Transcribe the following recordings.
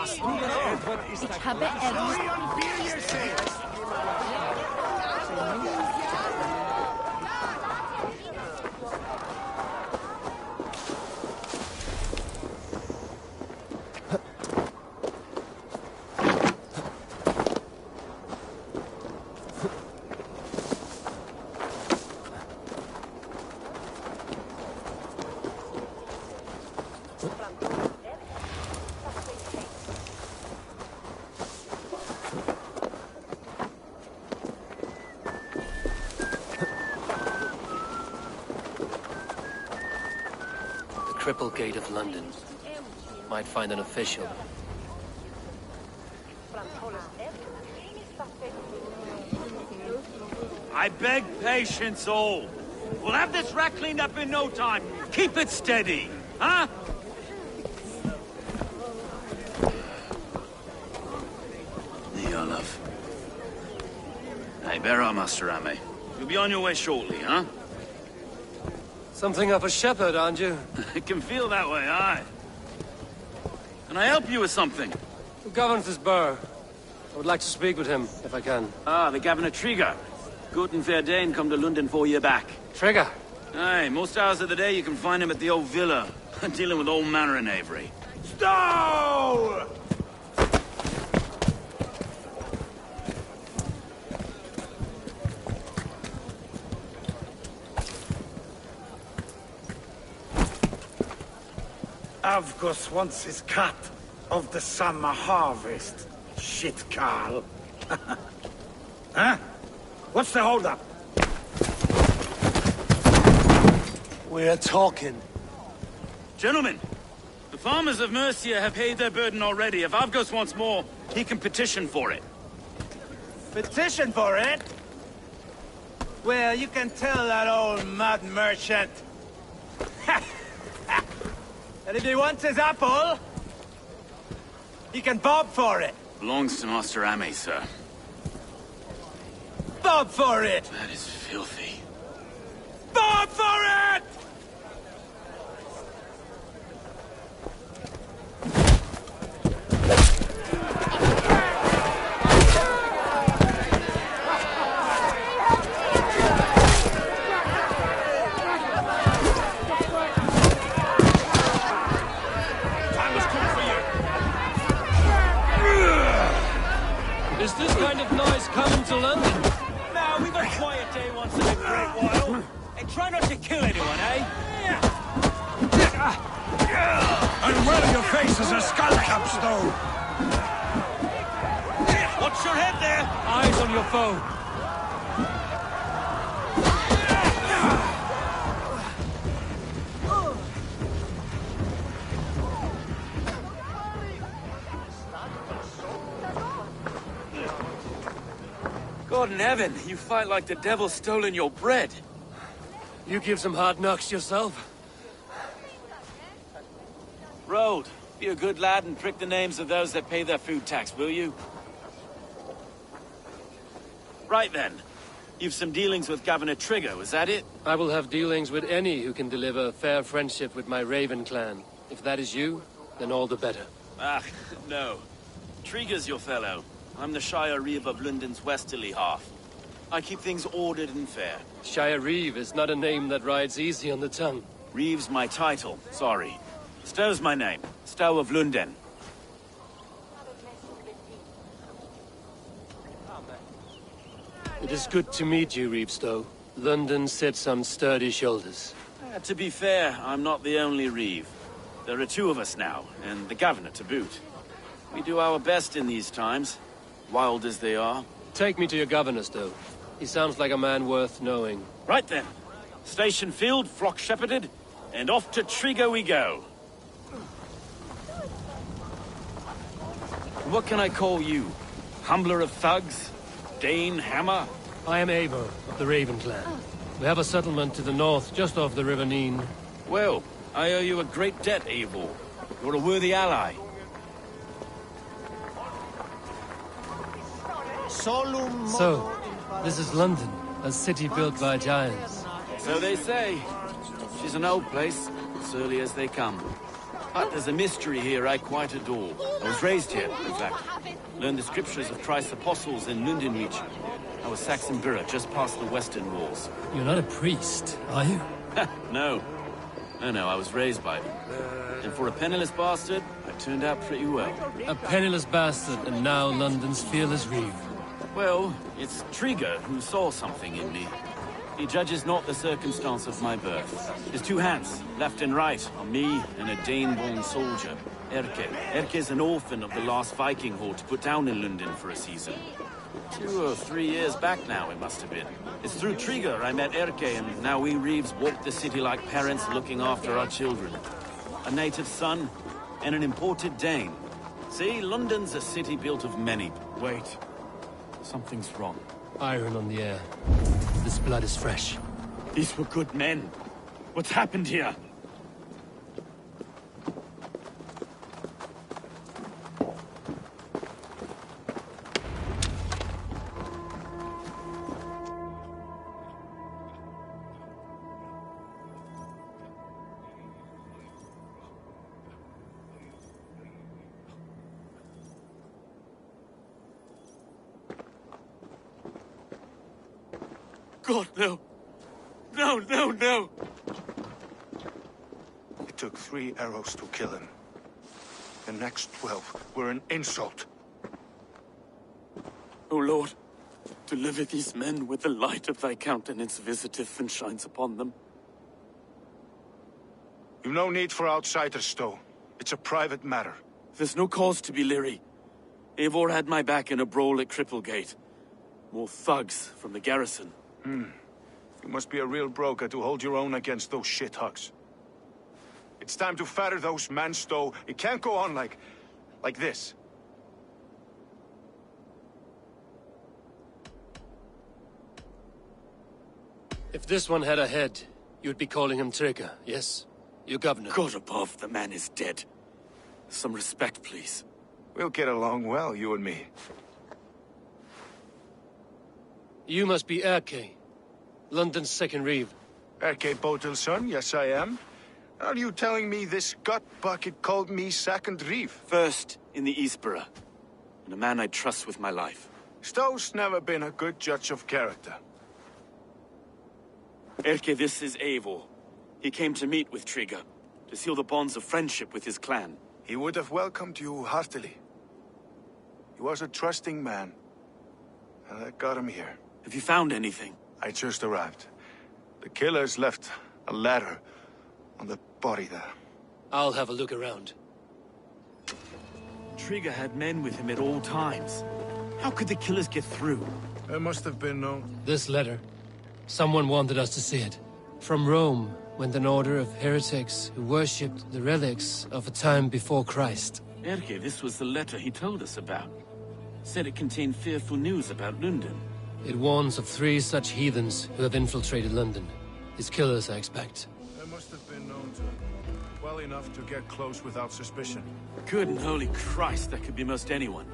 Ich habe Triple Gate of London. Might find an official. I beg patience, all. We'll have this rat cleaned up in no time. Keep it steady, huh? There, love. Hey, bear up, Master Ame. You'll be on your way shortly, huh? Something of a shepherd, aren't you? It can feel that way, aye. Can I help you with something? Who governs this burgh? I would like to speak with him, if I can. Ah, the Governor Trigger. Guten Verdane come to London 4 years back. Trigger? Aye, most hours of the day you can find him at the old villa, dealing with all manner in Avery. Stow! Avgus wants his cut of the summer harvest. Shit, Carl. Huh? What's the holdup? We're talking. Gentlemen, the farmers of Mercia have paid their burden already. If Avgus wants more, he can petition for it. Petition for it? Well, you can tell that old mud merchant. And if he wants his apple, he can bob for it. Belongs to Master Ame, sir. Bob for it! That is filthy. Bob for it! Is this kind of noise coming to London? Now, we've a quiet day once in a great while. And try not to kill anyone, eh? And well, your face is a skull capstone. Watch your head there! Eyes on your foe. God in heaven, you fight like the devil's stolen your bread. You give some hard knocks yourself. Road, be a good lad and prick the names of those that pay their food tax, will you? Right then. You've some dealings with Governor Trigger, was that it? I will have dealings with any who can deliver fair friendship with my Raven clan. If that is you, then all the better. Ah, no. Trigger's your fellow. I'm the Shire Reeve of London's westerly half. I keep things ordered and fair. Shire Reeve is not a name that rides easy on the tongue. Reeve's my title, sorry. Stow's my name. Stow of London. It is good to meet you, Reevestow. London sits on sturdy shoulders. To be fair, I'm not the only Reeve. There are two of us now, and the Governor to boot. We do our best in these times, wild as they are. Take me to your governor, Stow. He sounds like a man worth knowing. Right then. Station filled, flock shepherded, and off to Trigger we go. What can I call you? Humbler of thugs? Dane Hammer? I am Eivor of the Raven clan. We have a settlement to the north, just off the River Neen. Well, I owe you a great debt, Eivor. You're a worthy ally. So, this is London, a city built by giants. So they say. She's an old place, as early as they come. But there's a mystery here I quite adore. I was raised here, in fact. Learned the scriptures of Christ's apostles in London region. I was Saxon Borough, just past the western walls. You're not a priest, are you? No. No, I was raised by them. And for a penniless bastard, I turned out pretty well. A penniless bastard, and now London's fearless reeve. Well, it's Trigger who saw something in me. He judges not the circumstance of my birth. His two hands, left and right, are me and a Dane-born soldier, Erke. Erke's an orphan of the last Viking horde put down in London for a season. 2 or 3 years back now, it must have been. It's through Trigger I met Erke, and now we Reeves walk the city like parents looking after our children. A native son, and an imported Dane. See, London's a city built of many. Wait. Something's wrong. Iron on the air. This blood is fresh. These were good men. What's happened here? God, no. No. It took 3 arrows to kill him. The next 12 were an insult. O Lord, deliver these men with the light of thy countenance visiteth and shines upon them. You've no need for outsiders, Stowe. It's a private matter. There's no cause to be leery. Eivor had my back in a brawl at Cripplegate. More thugs from the garrison. You must be a real broker to hold your own against those shithugs. It's time to fatter those men, Stowe. It can't go on like this. If this one had a head, you'd be calling him Trigger, yes? Your governor. God above, the man is dead. Some respect, please. We'll get along well, you and me. You must be Erke, London's second reeve. Erke Botel's son, yes I am. Are you telling me this gut bucket called me second reeve? First in the Eastborough, and a man I trust with my life. Stowe's never been a good judge of character. Erke, this is Eivor. He came to meet with Trigger, to seal the bonds of friendship with his clan. He would have welcomed you heartily. He was a trusting man, and that got him here. Have you found anything? I just arrived. The killers left a letter on the body there. I'll have a look around. Trigger had men with him at all times. How could the killers get through? There must have been no... This letter. Someone wanted us to see it. From Rome went an order of heretics who worshipped the relics of a time before Christ. Erke, this was the letter he told us about. Said it contained fearful news about London. It warns of 3 such heathens who have infiltrated London. His killers, I expect. There must have been known to... well enough to get close without suspicion. Good and holy Christ, that could be most anyone.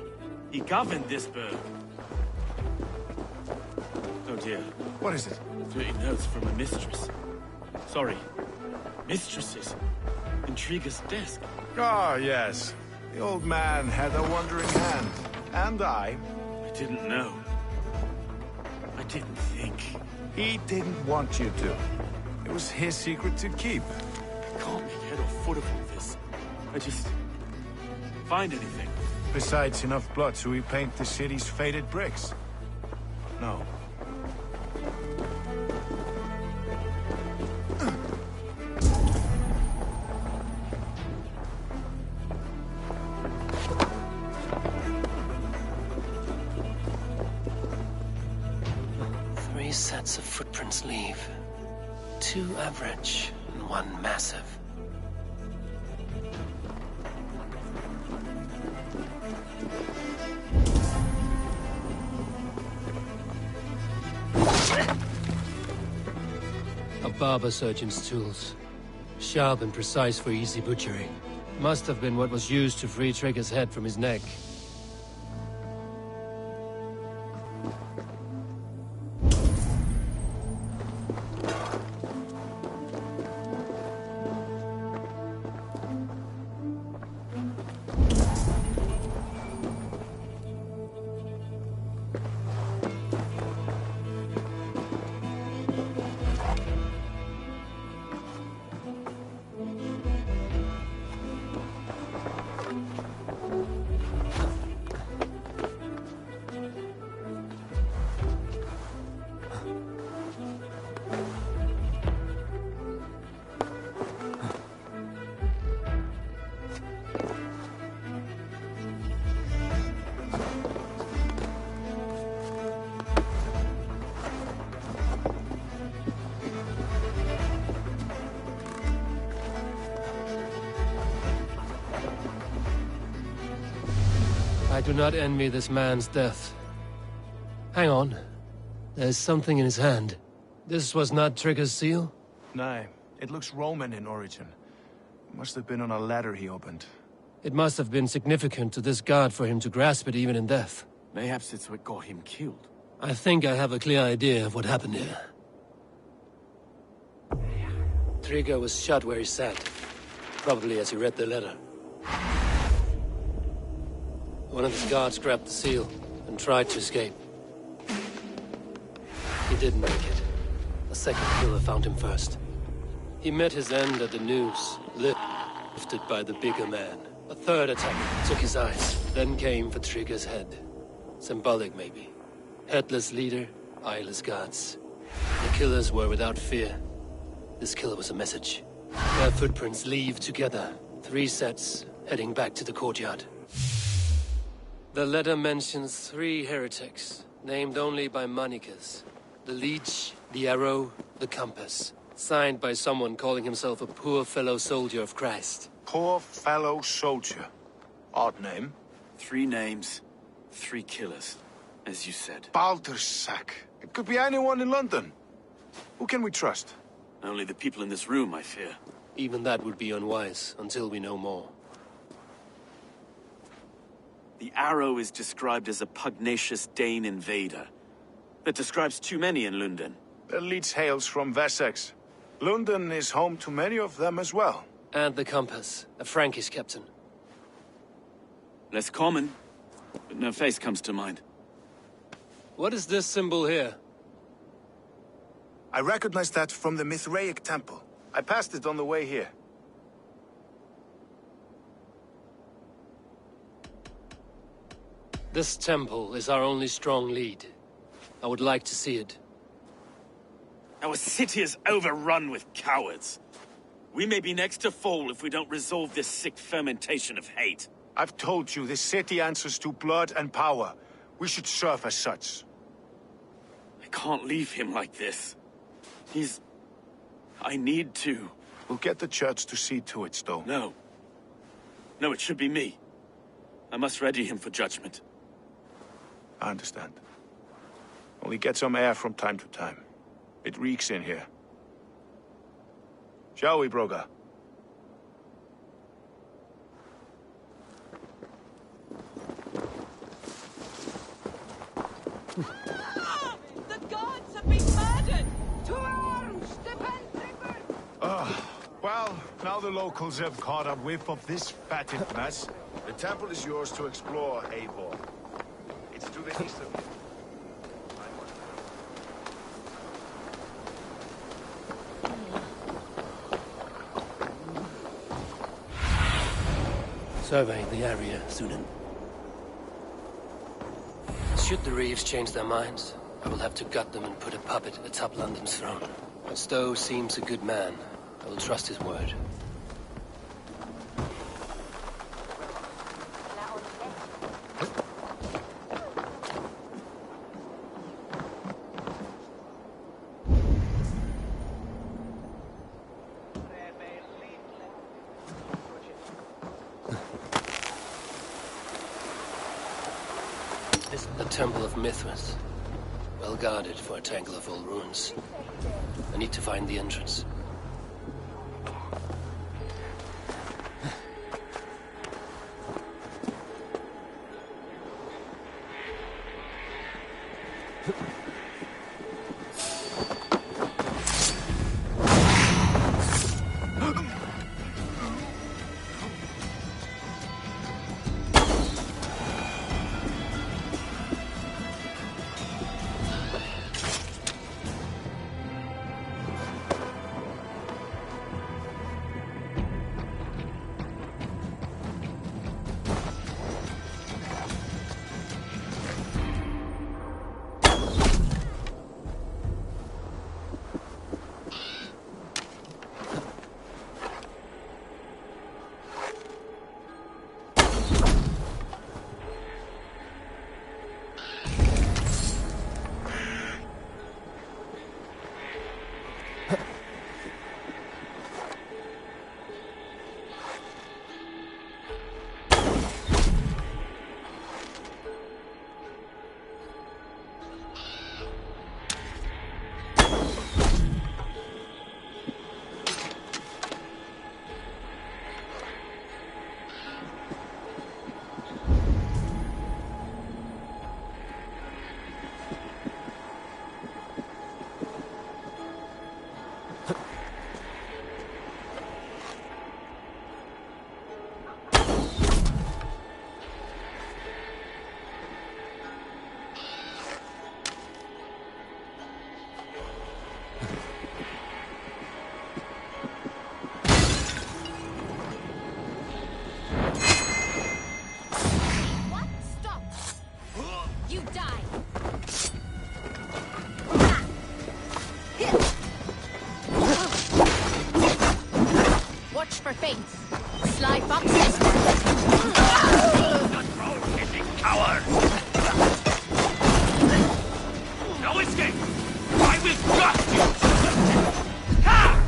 He governed this burg. Oh dear. What is it? 30 notes from a mistress. Sorry. Mistresses. In Trigger's desk. Ah, yes. The old man had a wandering hand. And I didn't know. I didn't think. He didn't want you to. It was his secret to keep. I can't make head or foot of all this. I just... find anything. Besides enough blood so we paint the city's faded bricks. No. Three sets of footprints leave. 2 average and 1 massive. A barber surgeon's tools. Sharp and precise for easy butchery. Must have been what was used to free Trigger's head from his neck. I do not envy this man's death. Hang on. There's something in his hand. This was not Trigger's seal? No, it looks Roman in origin. Must have been on a ladder he opened. It must have been significant to this god for him to grasp it even in death. Mayhaps it's what got him killed. I think I have a clear idea of what happened here. Trigger was shot where he sat. Probably as he read the letter. One of his guards grabbed the seal and tried to escape. He didn't make it. A second killer found him first. He met his end at the noose, lifted by the bigger man. A third attack took his eyes, then came for Trigger's head. Symbolic, maybe. Headless leader, eyeless guards. The killers were without fear. This killer was a message. Their footprints leave together. 3 sets, heading back to the courtyard. The letter mentions 3 heretics, named only by Manicus. The Leech, the Arrow, the Compass. Signed by someone calling himself a poor fellow soldier of Christ. Poor fellow soldier. Odd name. 3 names, 3 killers, as you said. Baldersack. It could be anyone in London. Who can we trust? Only the people in this room, I fear. Even that would be unwise, until we know more. The Arrow is described as a pugnacious Dane invader. That describes too many in London. The Leech hails from Wessex. London is home to many of them as well. And the Compass, a Frankish captain. Less common, but no face comes to mind. What is this symbol here? I recognize that from the Mithraic temple. I passed it on the way here. This temple is our only strong lead. I would like to see it. Our city is overrun with cowards. We may be next to fall if we don't resolve this sick fermentation of hate. I've told you, this city answers to blood and power. We should serve as such. I can't leave him like this. I need to. We'll get the church to see to it, Stowe. No. No, it should be me. I must ready him for judgment. I understand. Only get some air from time to time. It reeks in here. Shall we, Broga? The gods have been murdered! To arms! Defend Trigger! Well, now the locals have caught a whiff of this fatted mess. The temple is yours to explore, Eivor. It's to the east of you. Survey the area, Sunan. Should the Reeves change their minds, I will have to gut them and put a puppet atop London's throne. But Stowe seems a good man. I will trust his word. This is the Temple of Mithras. Well guarded for a tangle of old ruins. I need to find the entrance. never faints. Sly foxes. Roll-hitting coward! No escape! I will gut you! Ha!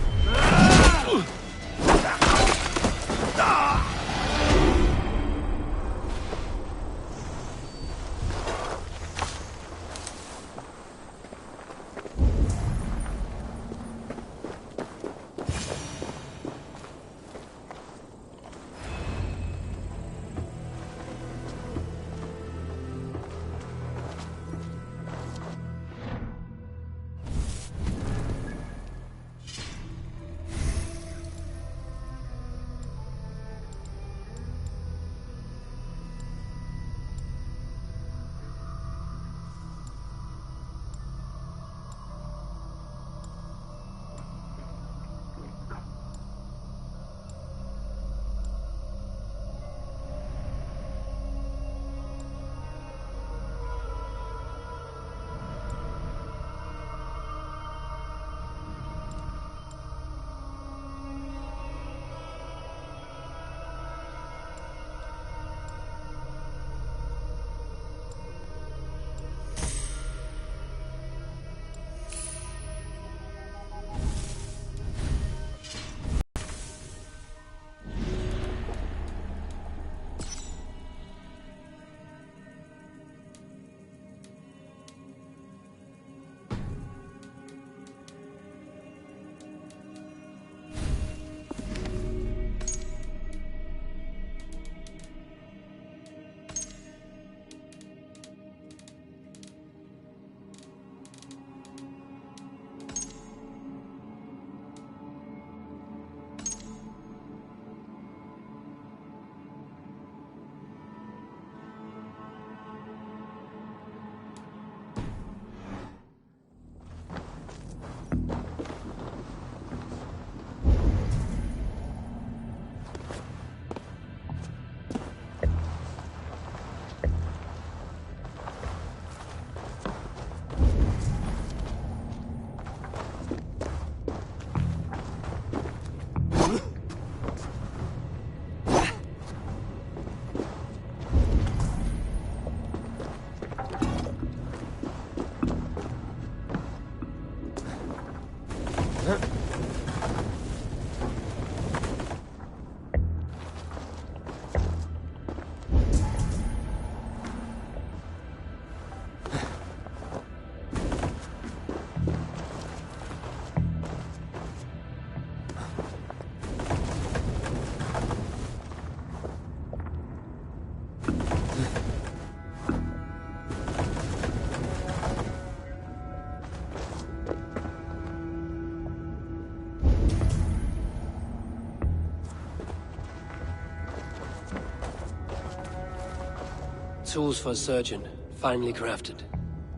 Tools for a surgeon, finely crafted.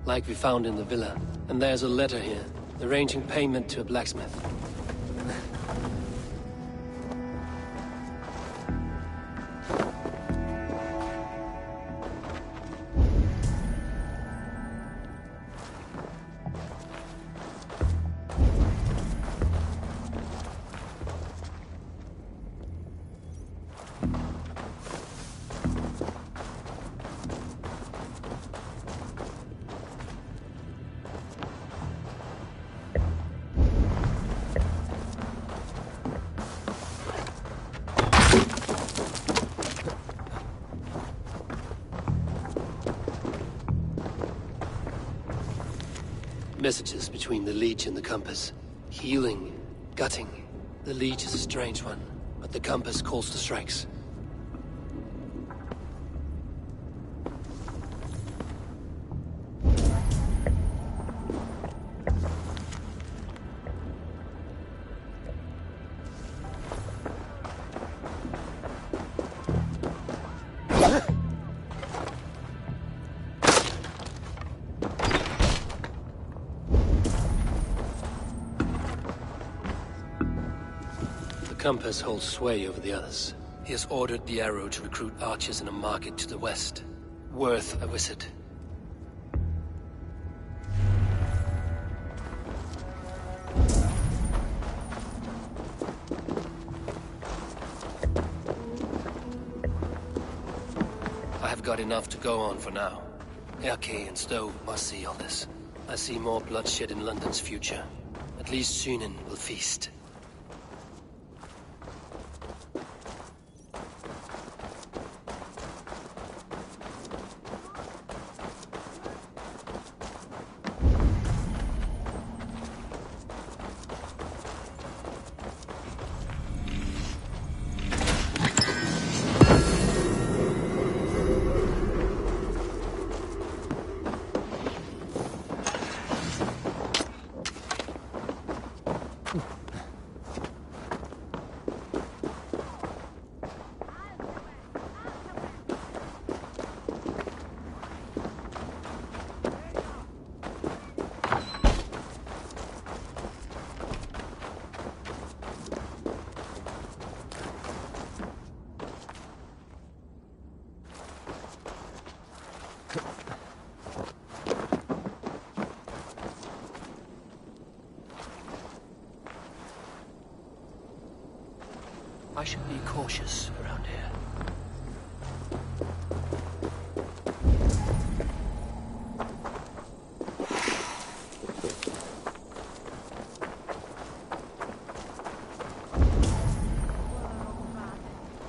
Like we found in the villa. And there's a letter here, arranging payment to a blacksmith. Messages between the leech and the compass. Healing, gutting. The leech is a strange one, but the compass calls to strikes. The compass holds sway over the others. He has ordered the arrow to recruit archers in a market to the west. Worth a visit. I've got enough to go on for now. Erke and Stowe must see all this. I see more bloodshed in London's future. At least Sunan will feast. I should be cautious around here.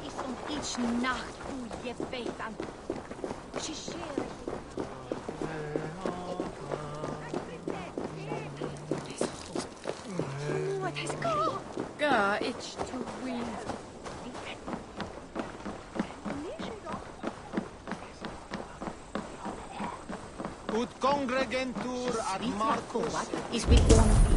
Is om iets nacht hoe je weet aan. Wat is het? Ga, it's too weird. Ut congregentur ad Marcus. Is we gonna be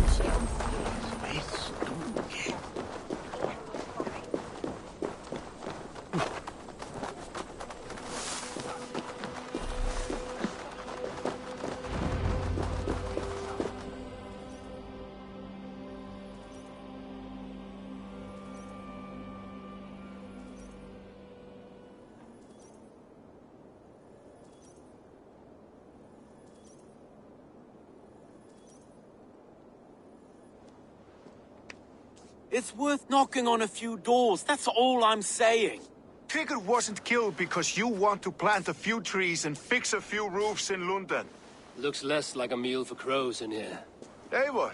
It's worth knocking on a few doors, that's all I'm saying. Trigger wasn't killed because you want to plant a few trees and fix a few roofs in London. Looks less like a meal for crows in here. Eivor,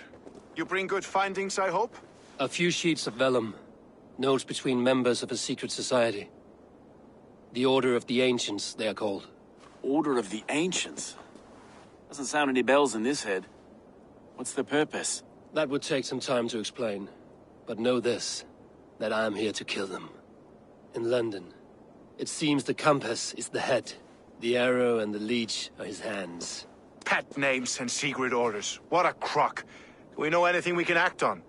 you bring good findings, I hope? A few sheets of vellum. Notes between members of a secret society. The Order of the Ancients, they are called. Order of the Ancients? Doesn't sound any bells in this head. What's the purpose? That would take some time to explain. But know this, that I am here to kill them. In London, it seems the compass is the head. The arrow and the leech are his hands. Pet names and secret orders. What a crock. Do we know anything we can act on?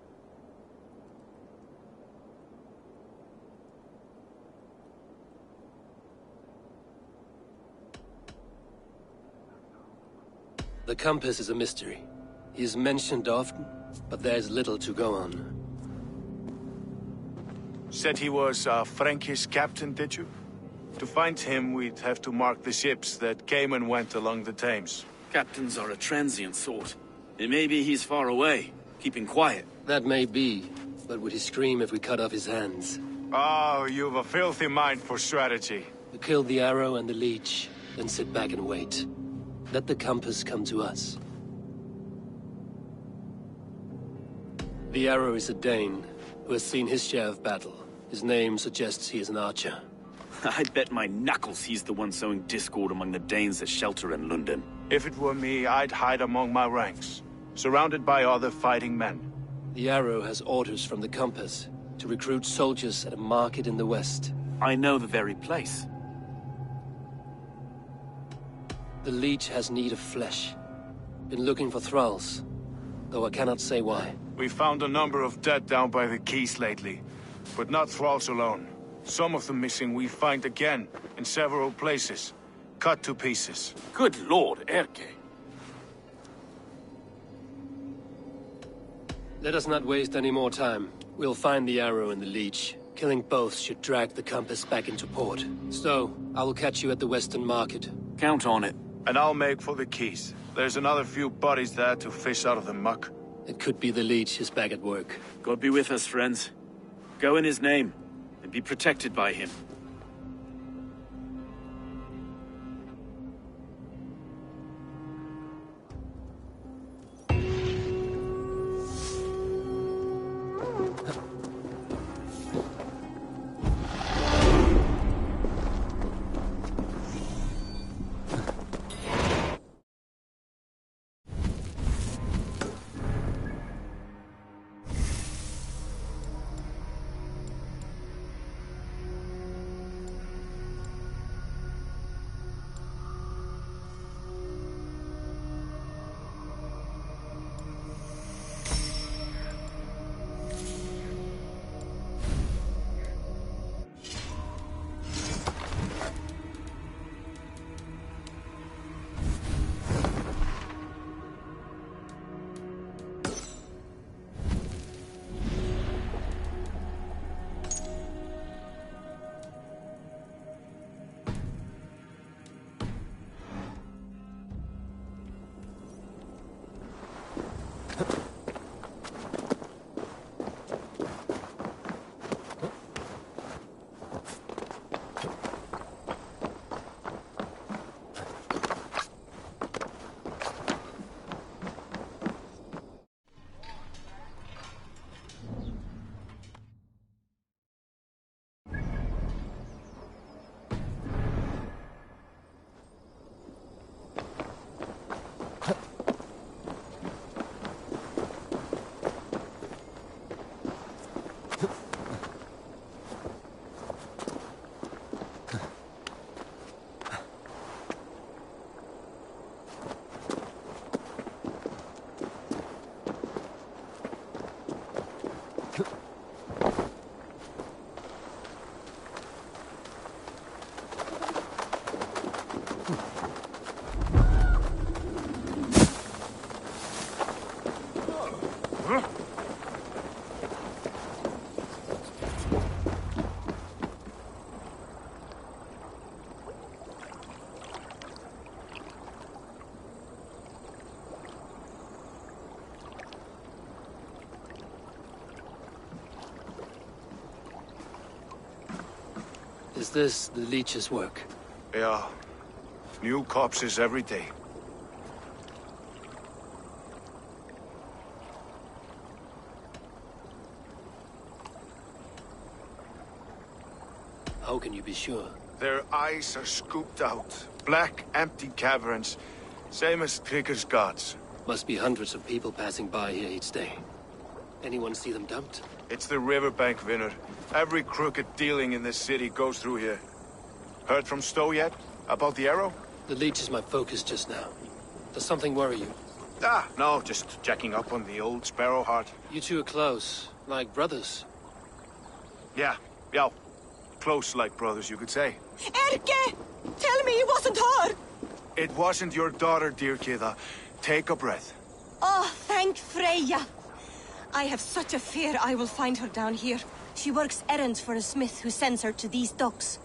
The compass is a mystery. He is mentioned often, but there is little to go on. Said he was a Frankish captain, did you? To find him, we'd have to mark the ships that came and went along the Thames. Captains are a transient sort. It may be he's far away, keeping quiet. That may be, but would he scream if we cut off his hands? Oh, you've a filthy mind for strategy. We kill the arrow and the leech, then sit back and wait. Let the compass come to us. The arrow is a Dane, who has seen his share of battle. His name suggests he is an archer. I bet my knuckles he's the one sowing discord among the Danes that shelter in London. If it were me, I'd hide among my ranks, surrounded by other fighting men. The arrow has orders from the compass to recruit soldiers at a market in the west. I know the very place. The leech has need of flesh. Been looking for thralls, though I cannot say why. We found a number of dead down by the quays lately, but not thralls alone. Some of the missing we find again in several places, cut to pieces. Good lord, Erke. Let us not waste any more time. We'll find the arrow and the leech. Killing both should drag the compass back into port. So, I will catch you at the Western Market. Count on it. And I'll make for the quays. There's another few bodies there to fish out of the muck. It could be the leech is back at work. God be with us, friends. Go in his name, and be protected by him. Is this the leech's work? Yeah. New corpses every day. How can you be sure? Their eyes are scooped out. Black, empty caverns. Same as Trigger's gods. Must be hundreds of people passing by here each day. Anyone see them dumped? It's the riverbank, Vinner. Every crooked dealing in this city goes through here. Heard from Stowe yet? About the arrow? The leech is my focus just now. Does something worry you? Ah, no, just checking up on the old Sparrowheart. You two are close, like brothers. Yeah. Close like brothers, you could say. Erke! Tell me it wasn't her! It wasn't your daughter, dear Kida. Take a breath. Oh, thank Freya. I have such a fear I will find her down here. She works errands for a smith who sends her to these docks.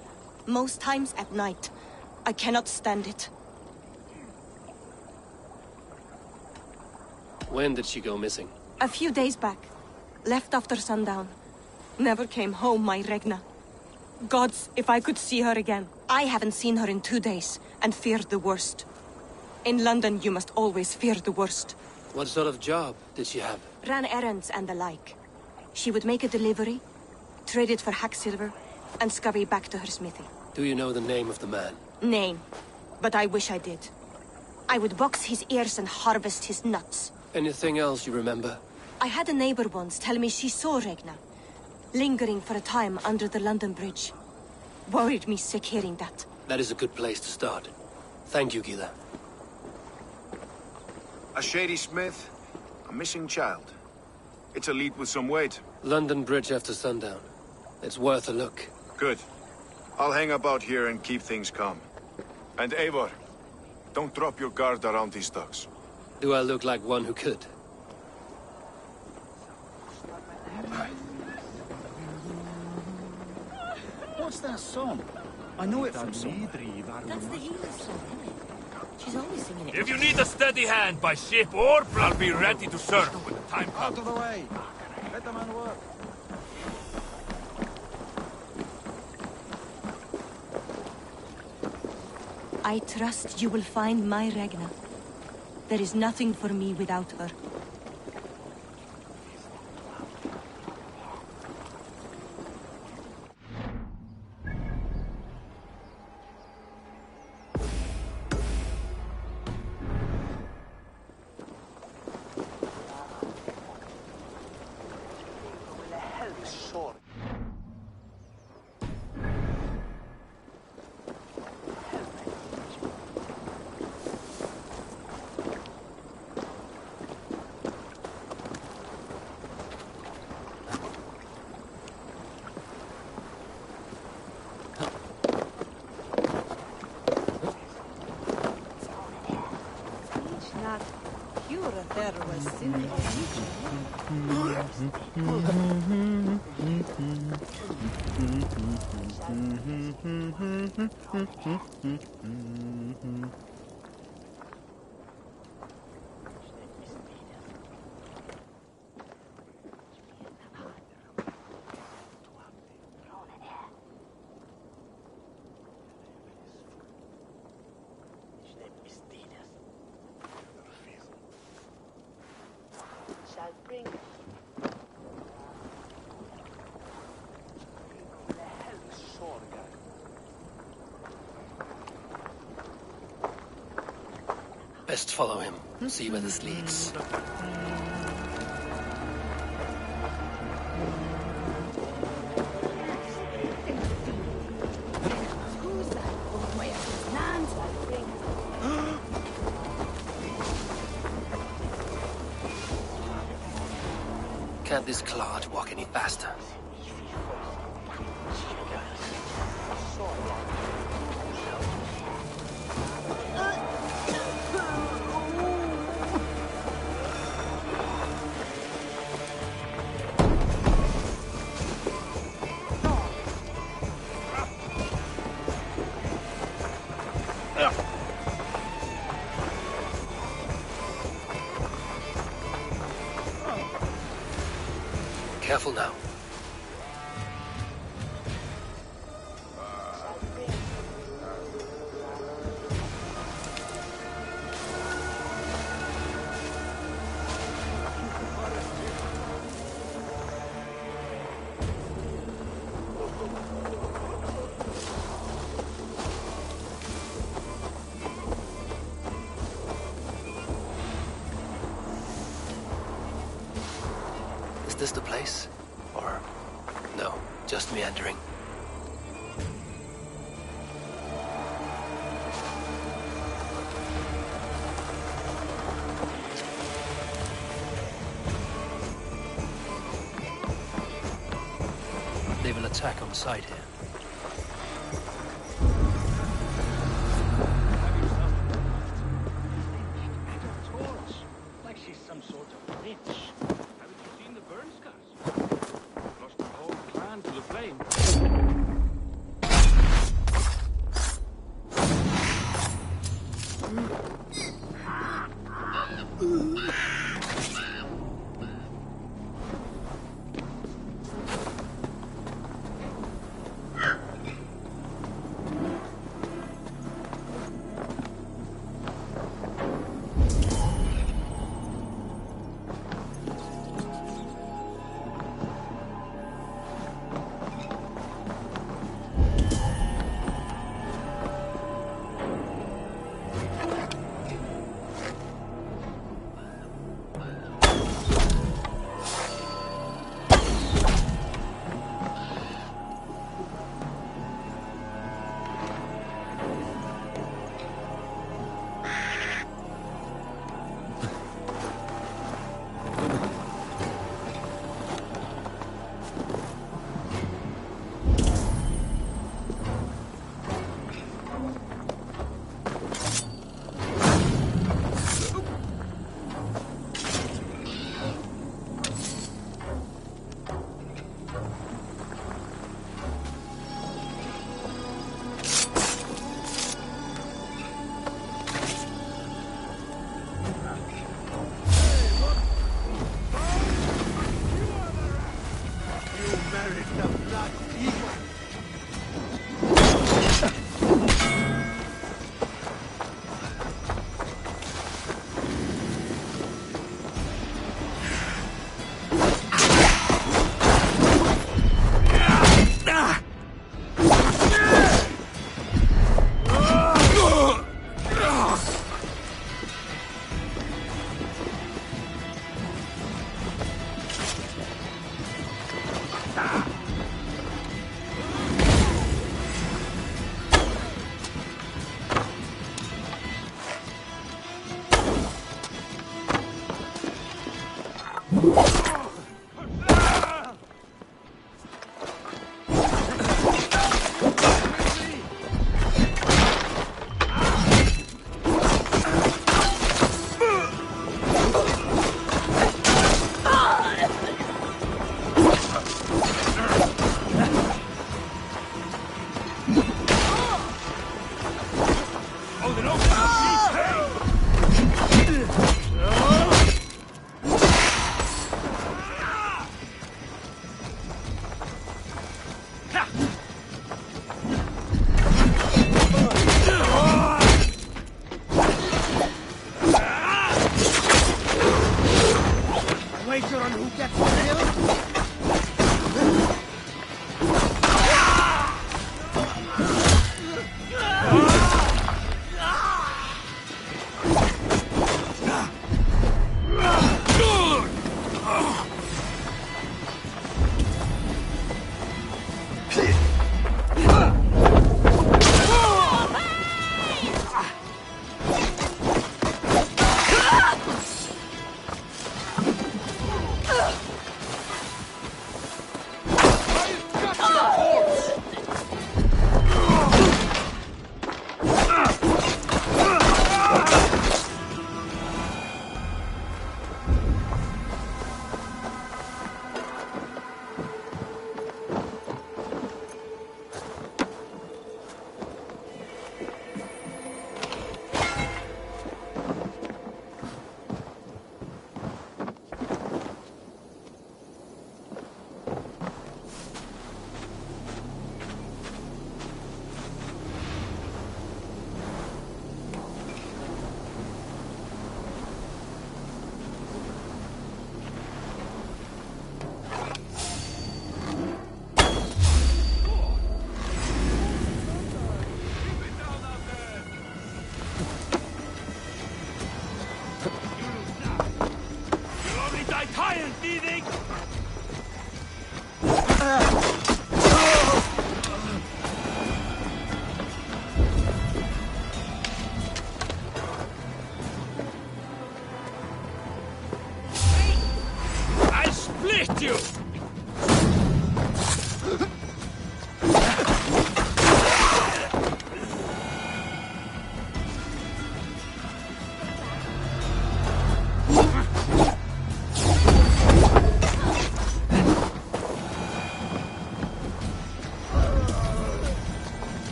Most times at night. I cannot stand it. When did she go missing? A few days back. Left after sundown. Never came home, my Regna. Gods, if I could see her again. I haven't seen her in 2 days, and feared the worst. In London, you must always fear the worst. What sort of job did she have? Ran errands and the like. She would make a delivery, trade it for hack silver, and scurry back to her smithy. Do you know the name of the man? Name. But I wish I did. I would box his ears and harvest his nuts. Anything else you remember? I had a neighbor once tell me she saw Regna, lingering for a time under the London Bridge. Worried me sick hearing that. That is a good place to start. Thank you, Gila. A shady smith, a missing child. It's a lead with some weight. London Bridge after sundown. It's worth a look. Good. I'll hang about here and keep things calm. And Eivor, don't drop your guard around these docks. Do I look like one who could? What's that song? I know it from somewhere. That's the healer's song, isn't it? She's always singing it. If you need a steady hand by ship or I'll be ready to serve when the time Out comes. of the way! Let the man work. I trust you will find my Regna. There is nothing for me without her. Best follow him. See where this leads. Can't this clod walk any faster? Careful now. this the place? Or... no, just meandering? They will attack on sight here. Like she's some sort of witch. Haven't you seen the burn scars? Lost her whole clan to the flame.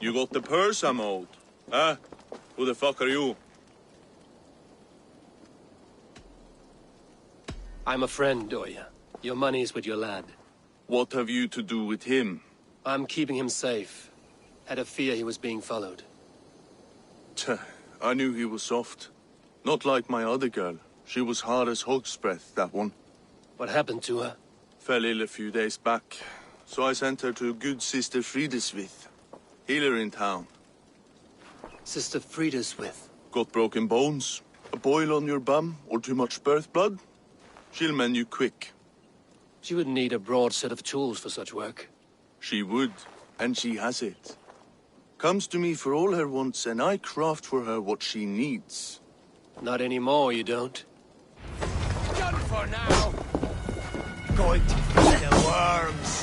You got the purse I'm owed. Huh? Who the fuck are you? I'm a friend, Oya. Your money's with your lad. What have you to do with him? I'm keeping him safe. Had a fear he was being followed. Tch, I knew he was soft. Not like my other girl. She was hard as hog's breath, that one. What happened to her? Fell ill a few days back. So I sent her to good Sister Frideswith. Healer in town. Sister Frideswith? Got broken bones, a boil on your bum, or too much birth blood? She'll mend you quick. She would need a broad set of tools for such work. She would, and she has it. Comes to me for all her wants, and I craft for her what she needs. Not anymore, you don't. Done for now. Going to feed the worms.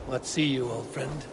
What see you, old friend?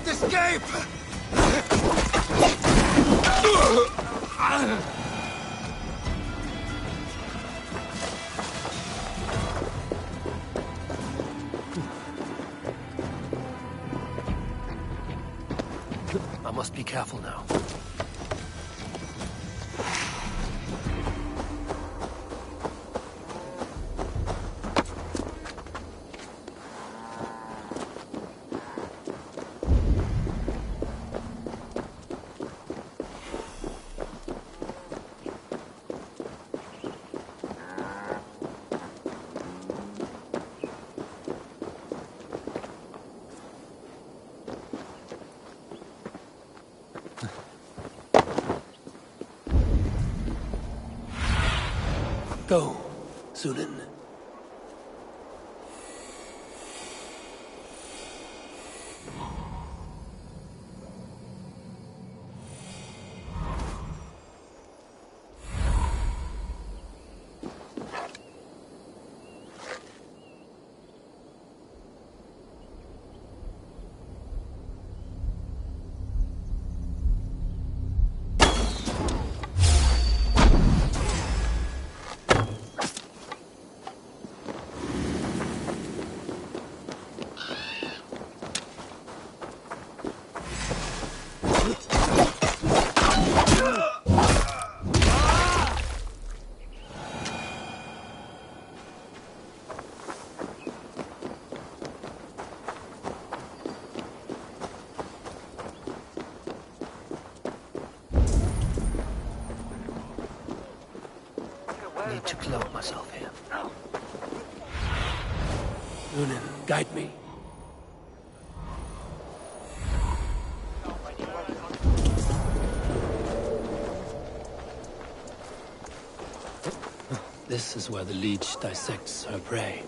escape! I must be careful now. Go, Sunan. I need to cloak myself here. Sunan, guide me. This is where the leech dissects her prey.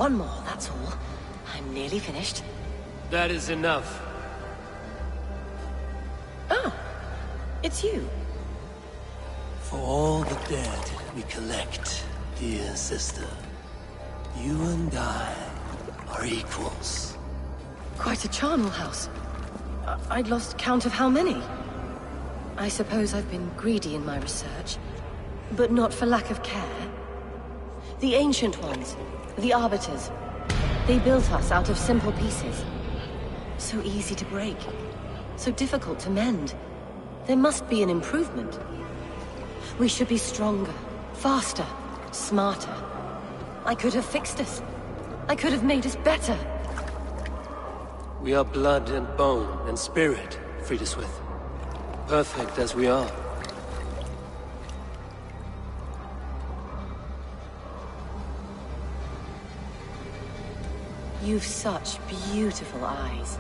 One more, that's all. I'm nearly finished. That is enough. Oh, it's you. For all the dead we collect, dear sister, you and I are equals. Quite a charnel house. I'd lost count of how many. I suppose I've been greedy in my research, but not for lack of care. The Ancient Ones, the Arbiters, they built us out of simple pieces. So easy to break, so difficult to mend. There must be an improvement. We should be stronger, faster, smarter. I could have fixed us. I could have made us better. We are blood and bone and spirit, Friedeswith. Perfect as we are. You've such beautiful eyes.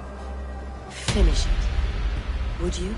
Finish it, would you?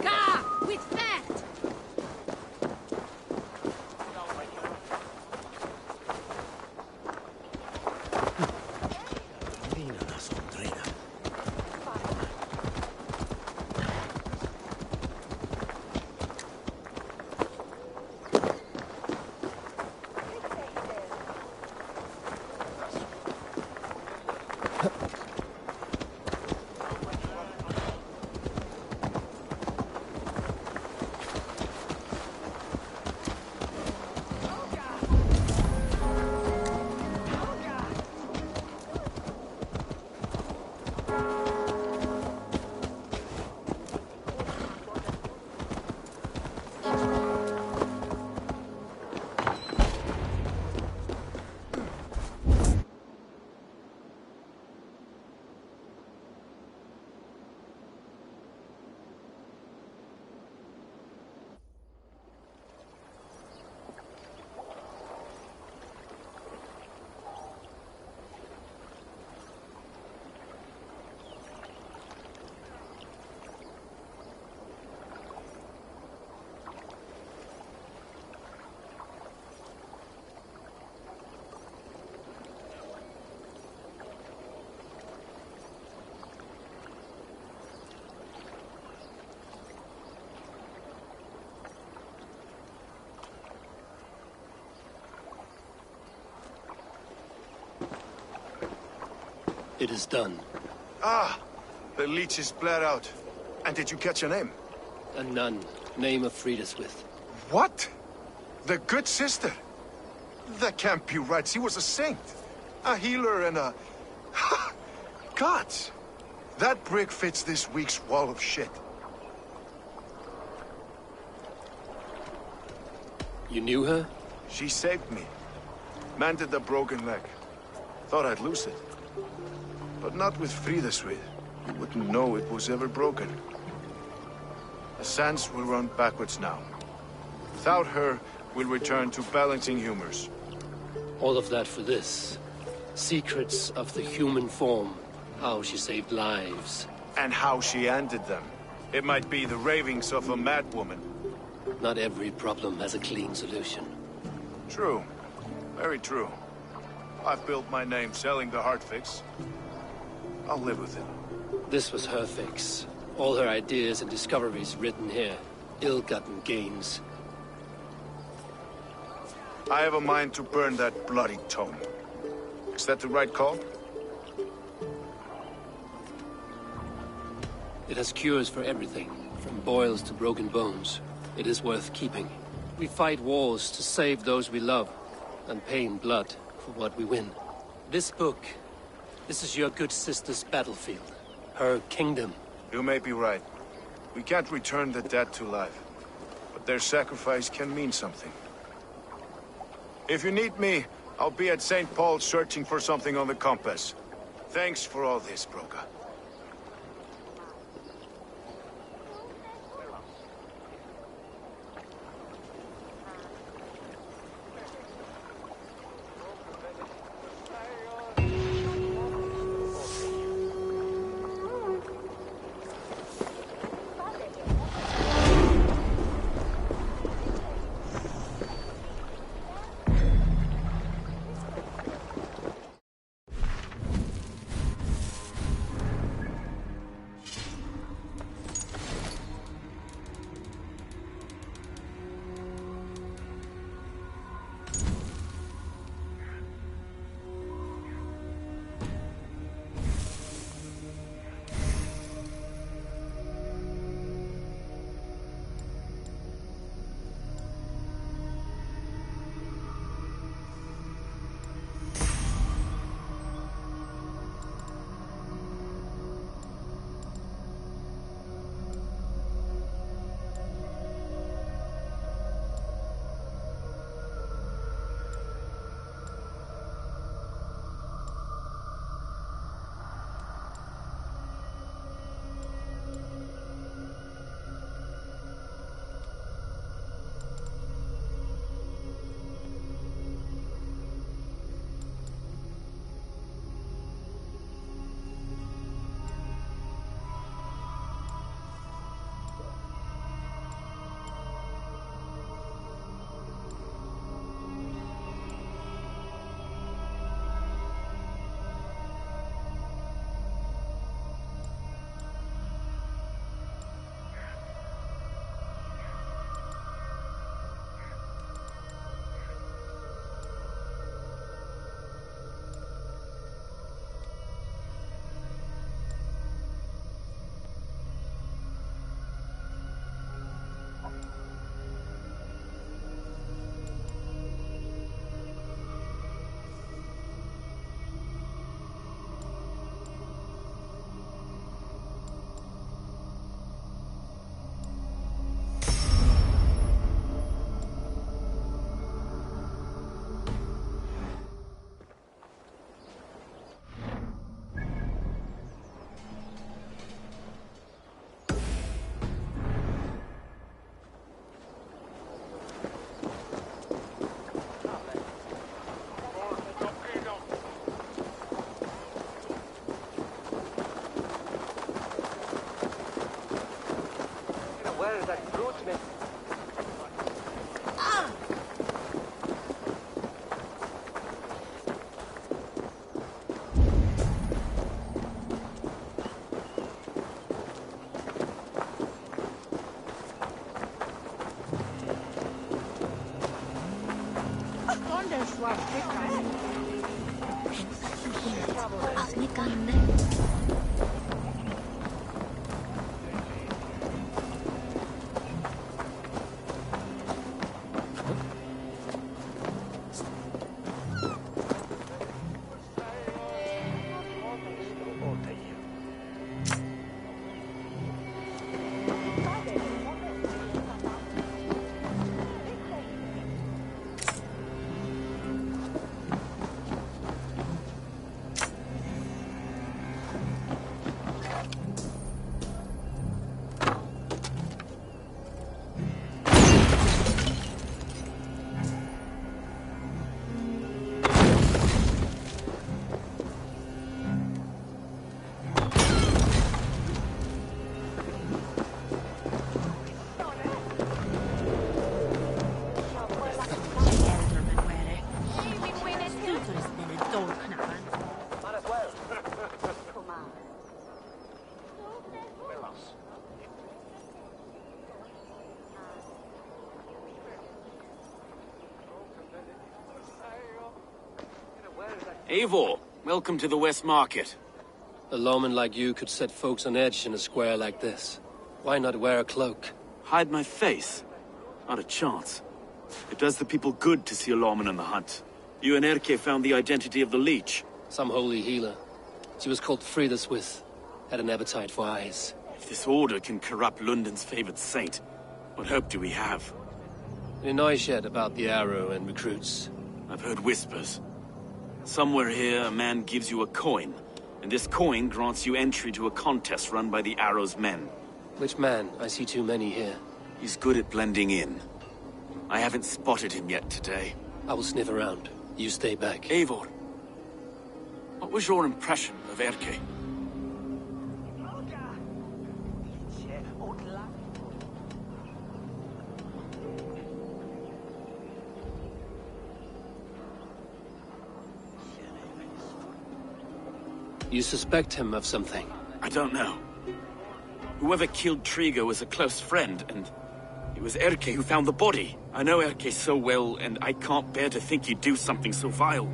Ka! With fat! It is done. Ah! The leech is bled out. And did you catch a name? A nun. Name of Frida's with. What? The good sister? That can't be right. She was a saint. A healer and a... Gods! That brick fits this week's wall of shit. You knew her? She saved me. Mended the broken leg. Thought I'd lose it. But not with Frida's with. You wouldn't know it was ever broken. The sands will run backwards now. Without her, we'll return to balancing humors. All of that for this. Secrets of the human form. How she saved lives. And how she ended them. It might be the ravings of a madwoman. Not every problem has a clean solution. True. Very true. I've built my name selling the heart fix. I'll live with it. This was her fix. All her ideas and discoveries written here. Ill-gotten gains. I have a mind to burn that bloody tome. Is that the right call? It has cures for everything, from boils to broken bones. It is worth keeping. We fight wars to save those we love, and pay in blood for what we win. This book, this is your good sister's battlefield. Her kingdom. You may be right. We can't return the dead to life. But their sacrifice can mean something. If you need me, I'll be at St. Paul's searching for something on the compass. Thanks for all this, Broca. Eivor, welcome to the West Market. A lawman like you could set folks on edge in a square like this. Why not wear a cloak? Hide my face? Not a chance. It does the people good to see a lawman on the hunt. You and Erke found the identity of the leech. Some holy healer. She was called Frida Swith. Had an appetite for eyes. If this order can corrupt London's favored saint, what hope do we have? Any noise yet about the arrow and recruits? I've heard whispers. Somewhere here, a man gives you a coin, and this coin grants you entry to a contest run by the Arrow's men. Which man? I see too many here. He's good at blending in. I haven't spotted him yet today. I will sniff around. You stay back. Eivor, what was your impression of Erke? You suspect him of something? I don't know. Whoever killed Trigo was a close friend, and it was Erke who found the body. I know Erke so well, and I can't bear to think he'd do something so vile.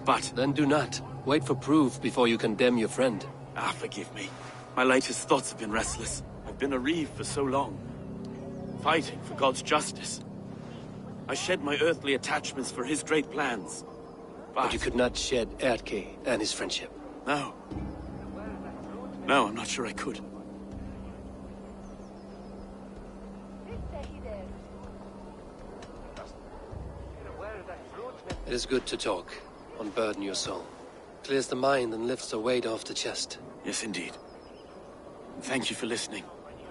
But... Then do not. Wait for proof before you condemn your friend. Ah, forgive me. My latest thoughts have been restless. I've been a reeve for so long. Fighting for God's justice. I shed my earthly attachments for his great plans. But you could not shed Erke and his friendship. No. No, I'm not sure I could. It is good to talk. Unburden your soul. Clears the mind and lifts a weight off the chest. Yes, indeed. Thank you for listening.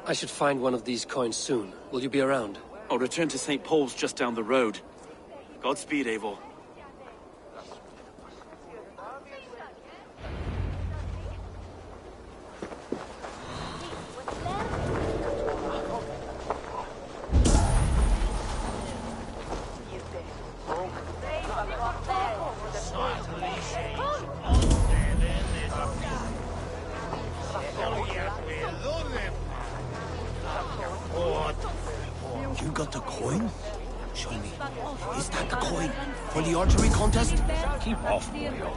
I should find one of these coins soon. Will you be around? I'll return to St. Paul's just down the road. Godspeed, Eivor. You got the coin? Show me. Is that the coin for the archery contest? Keep off, Mario.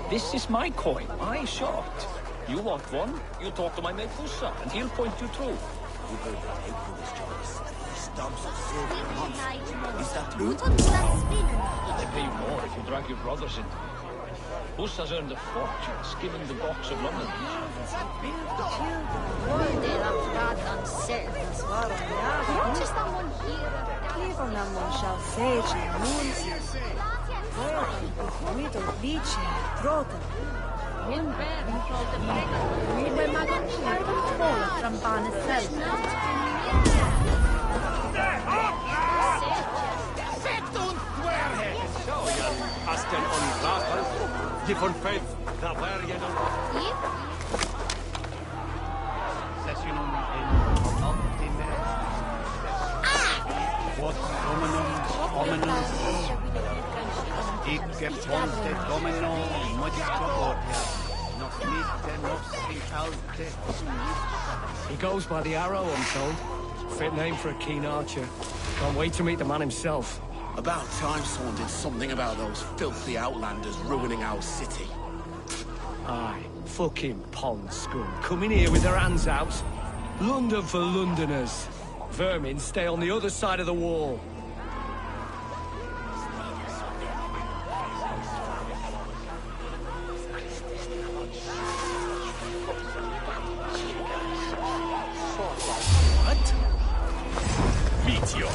This is my coin, my shot. You want one? You talk to my mate Bussa, and he'll point you through. You heard that April is jealous. 3 stumps of silver a month. Is that true? They pay you more if you drag your brothers in. Bussa's earned a fortune skimming the box of London. Asten on Rakel, die von Faith, da war je nog. Session on che ponte domino modico He goes by the arrow, I'm told. Fit name for a keen archer. Can't wait to meet the man himself. About time someone did something about those filthy outlanders ruining our city. Aye, fucking pond scum. Coming here with their hands out. London for Londoners. Vermin stay on the other side of the wall. What? Meteor.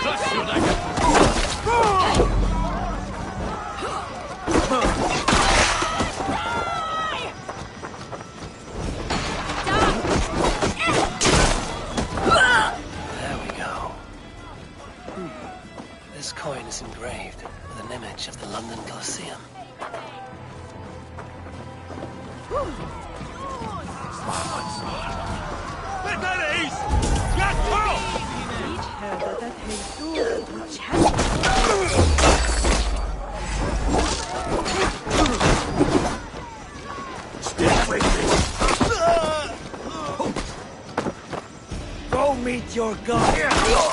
Let's This coin is engraved with an image of the London Colosseum. Go meet your god.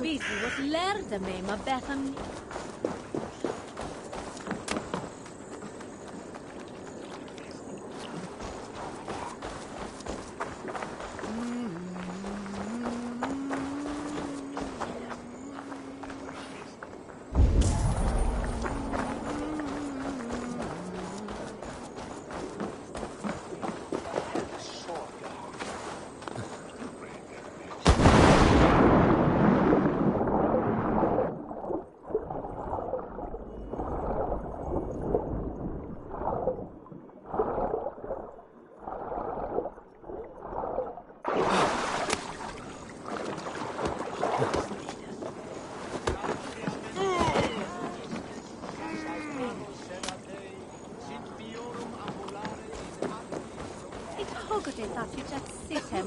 busy was lærte mig med Bethany.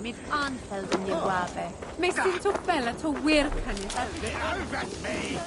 Mit anfälden jag var. Men sin så bella to wirkan is att det över mig.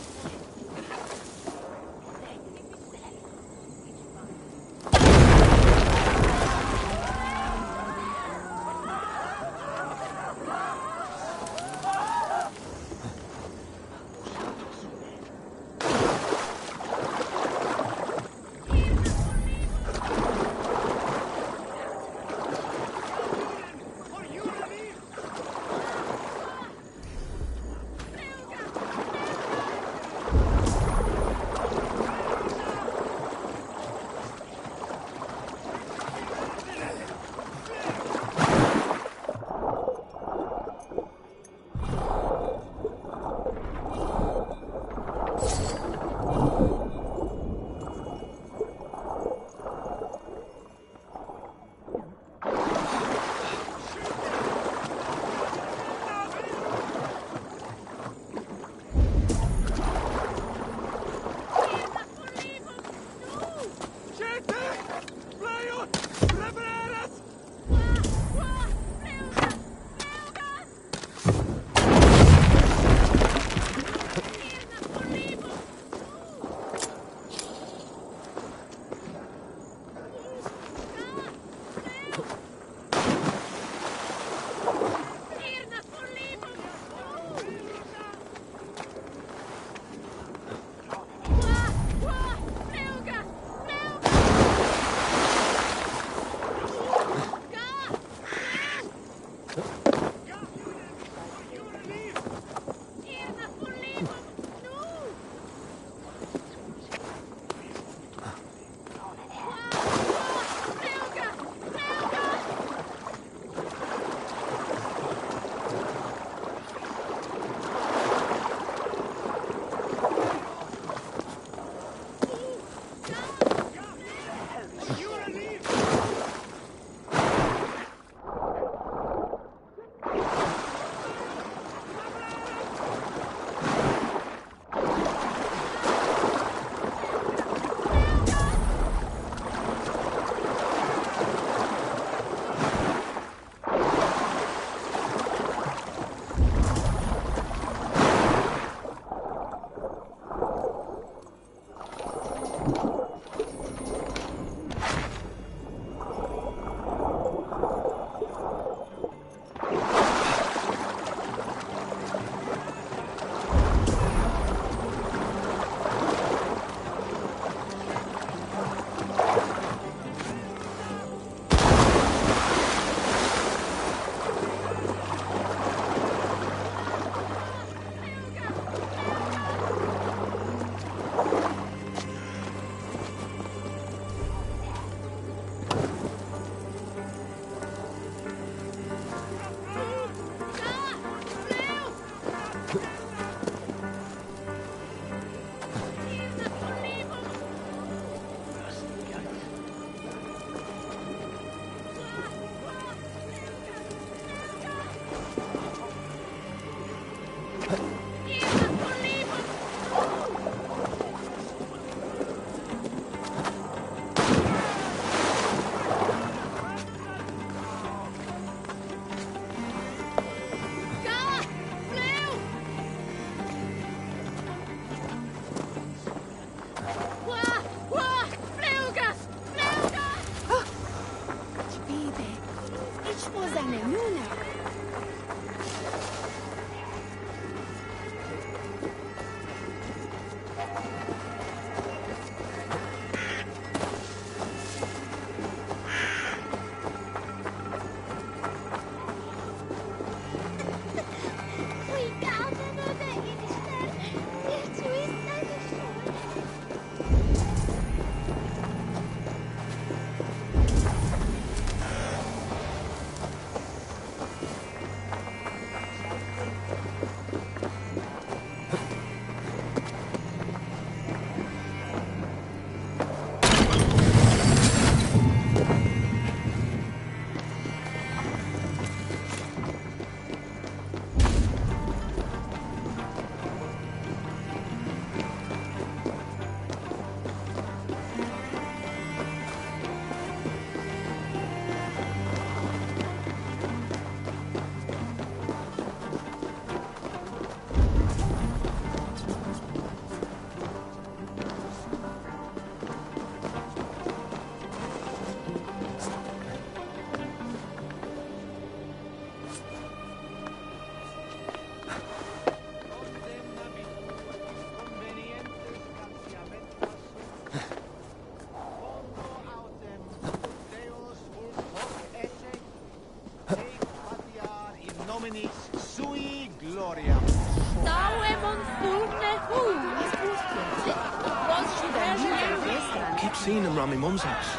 Keep seeing them round my mum's house.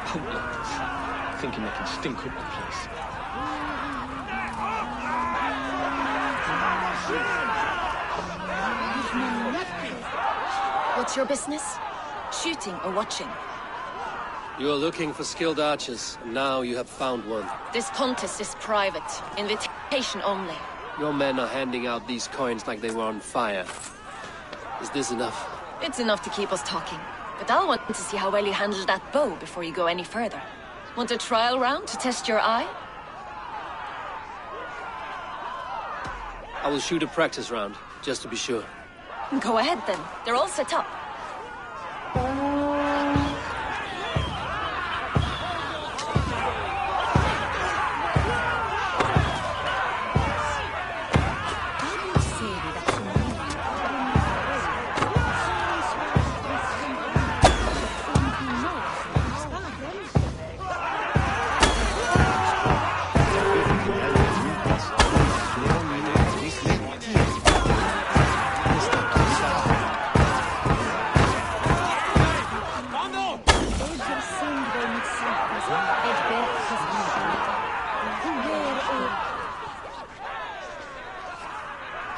Outlanders. Thinking they can stink up the place. What's your business? Shooting or watching? You are looking for skilled archers, and now you have found one. This contest is private. Invitation only. Your men are handing out these coins like they were on fire. Is this enough? It's enough to keep us talking. But I'll want to see how well you handle that bow before you go any further. Want a trial round to test your eye? I will shoot a practice round, just to be sure. Go ahead then. They're all set up.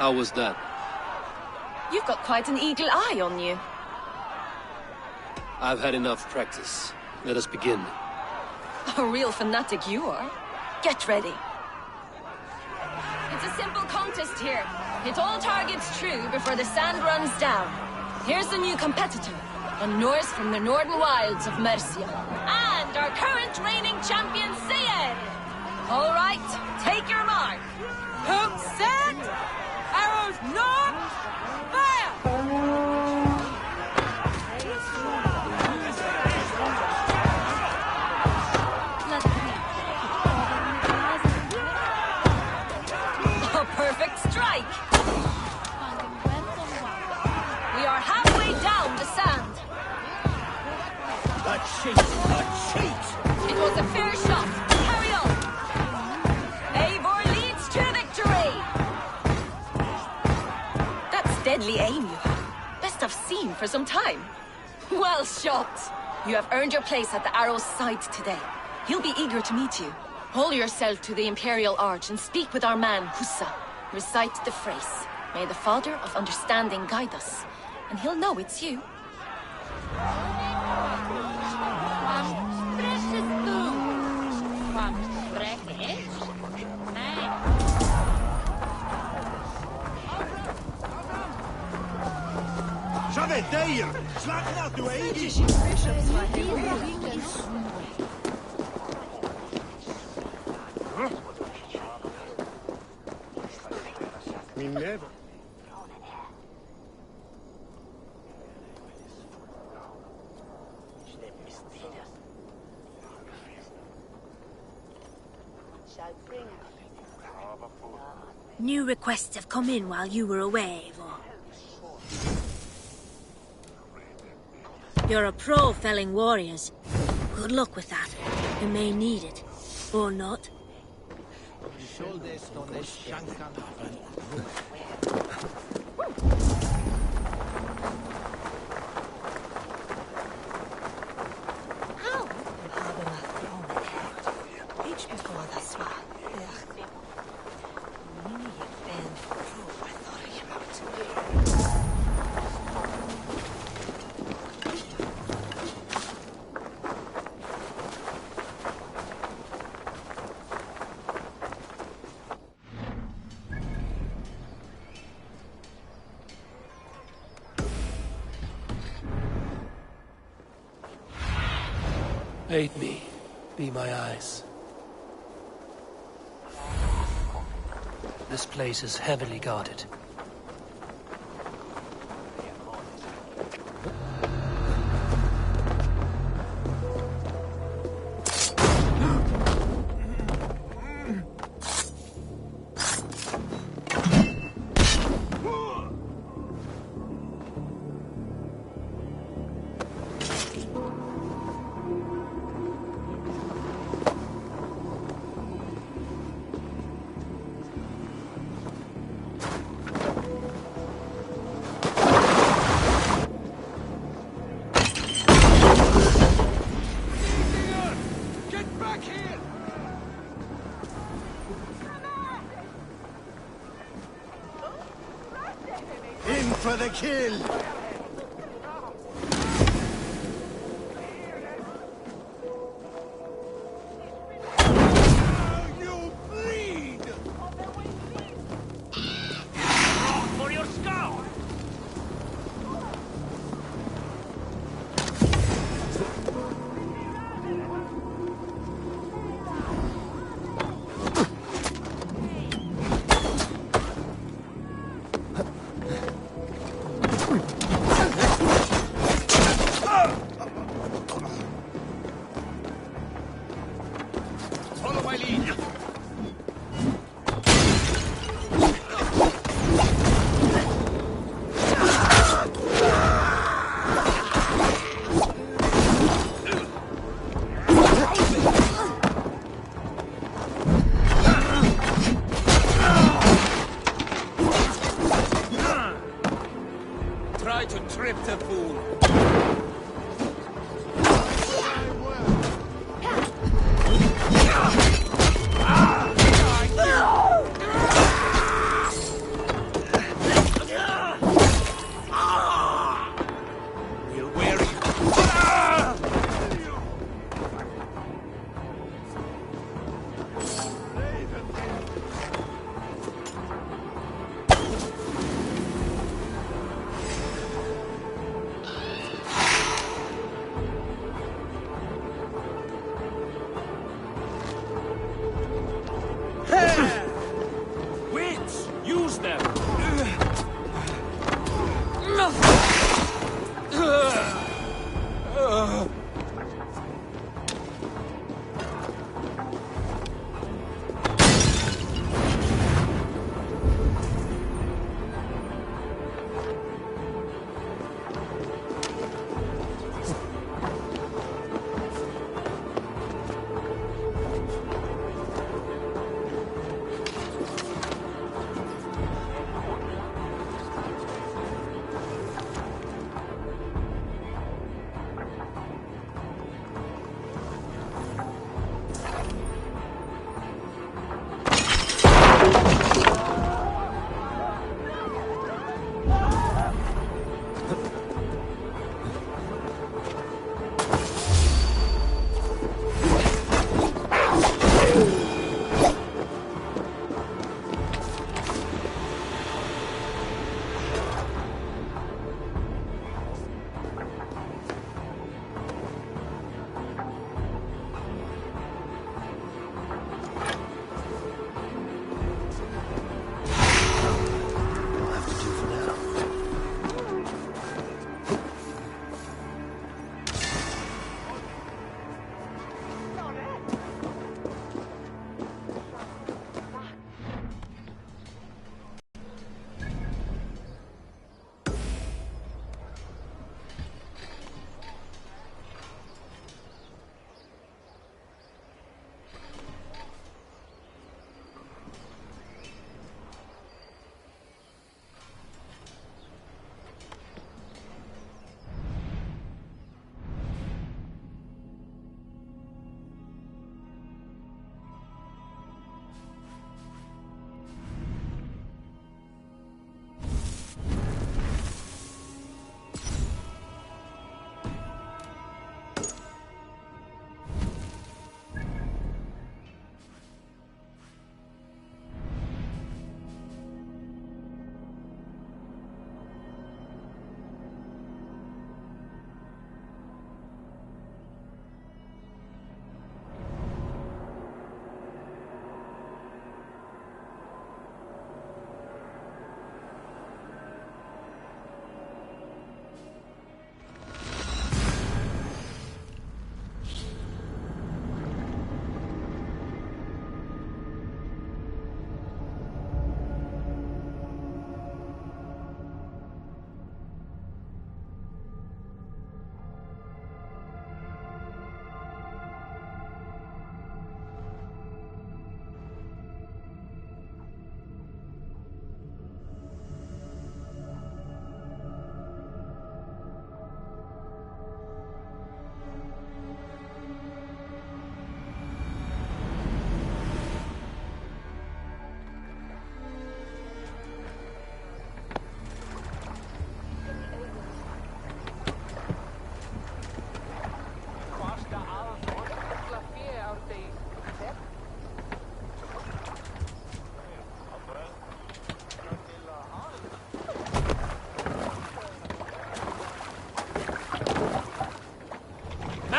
How was that? You've got quite an eagle eye on you. I've had enough practice. Let us begin. A real fanatic you are. Get ready. It's a simple contest here. Hit all targets true before the sand runs down. Here's the new competitor, a Norse from the northern wilds of Mercia. And our current reigning champion, Sayed. All right, take your mark. Hook set! Arrows north! Fire! A perfect strike! We are halfway down the sand. A cheat! A cheat! It was a fair shot. Carry on. Eivor leads to victory. That's deadly aim you have. Best I've seen for some time. Well shot. You have earned your place at the arrow's side today. He'll be eager to meet you. Hold yourself to the Imperial Arch and speak with our man, Hussa. Recite the phrase. May the Father of Understanding guide us. And he'll know it's you. J'avais dire! Slagna du Eigi! Me never. New requests have come in while you were away, Eivor. You're a pro felling warriors. Good luck with that. You may need it. Or not. Aid me. Be my eyes. This place is heavily guarded. For the kill! You bleed! For your skull! Follow my lead. Try to trip the fool.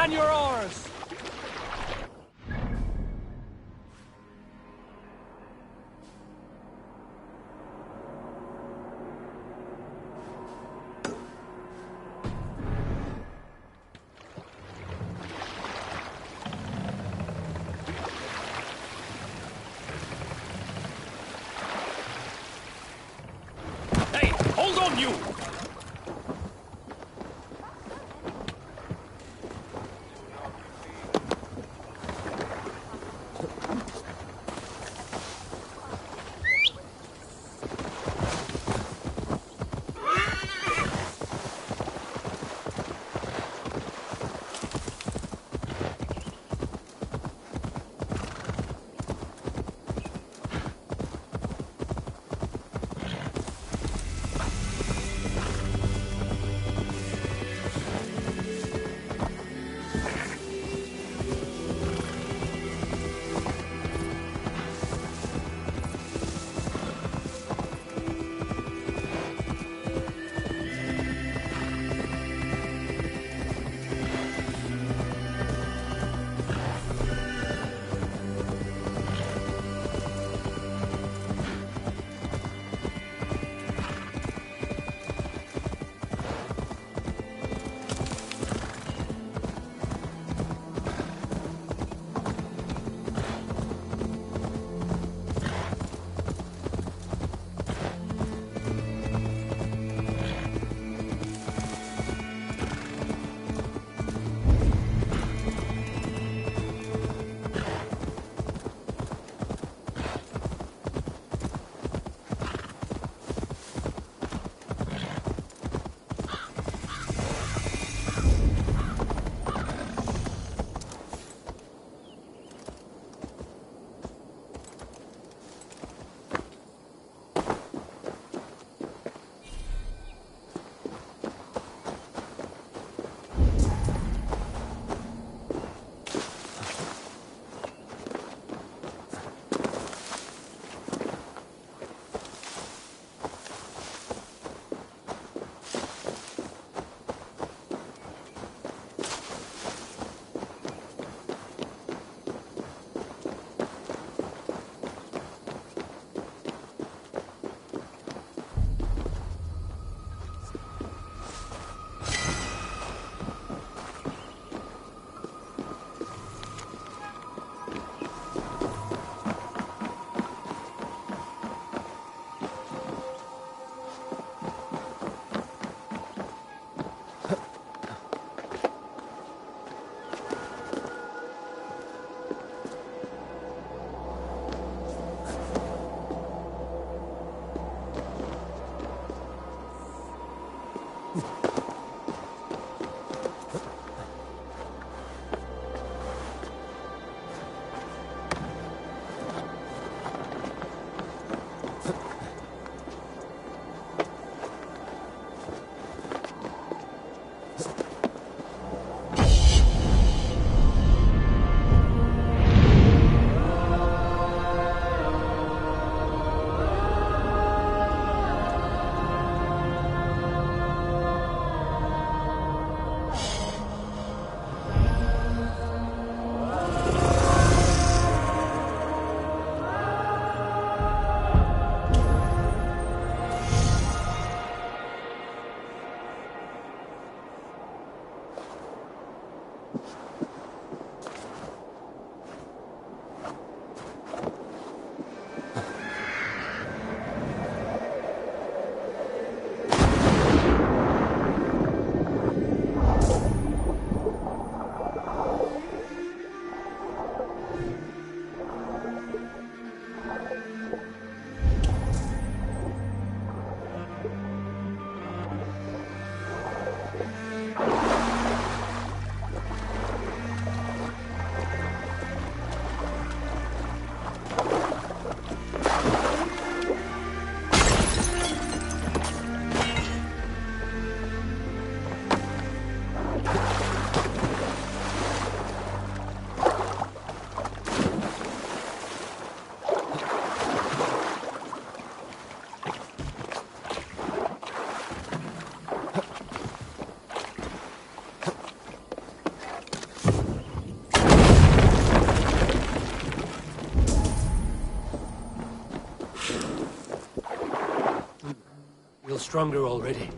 Man your oars! Hey, hold on, you! stronger already.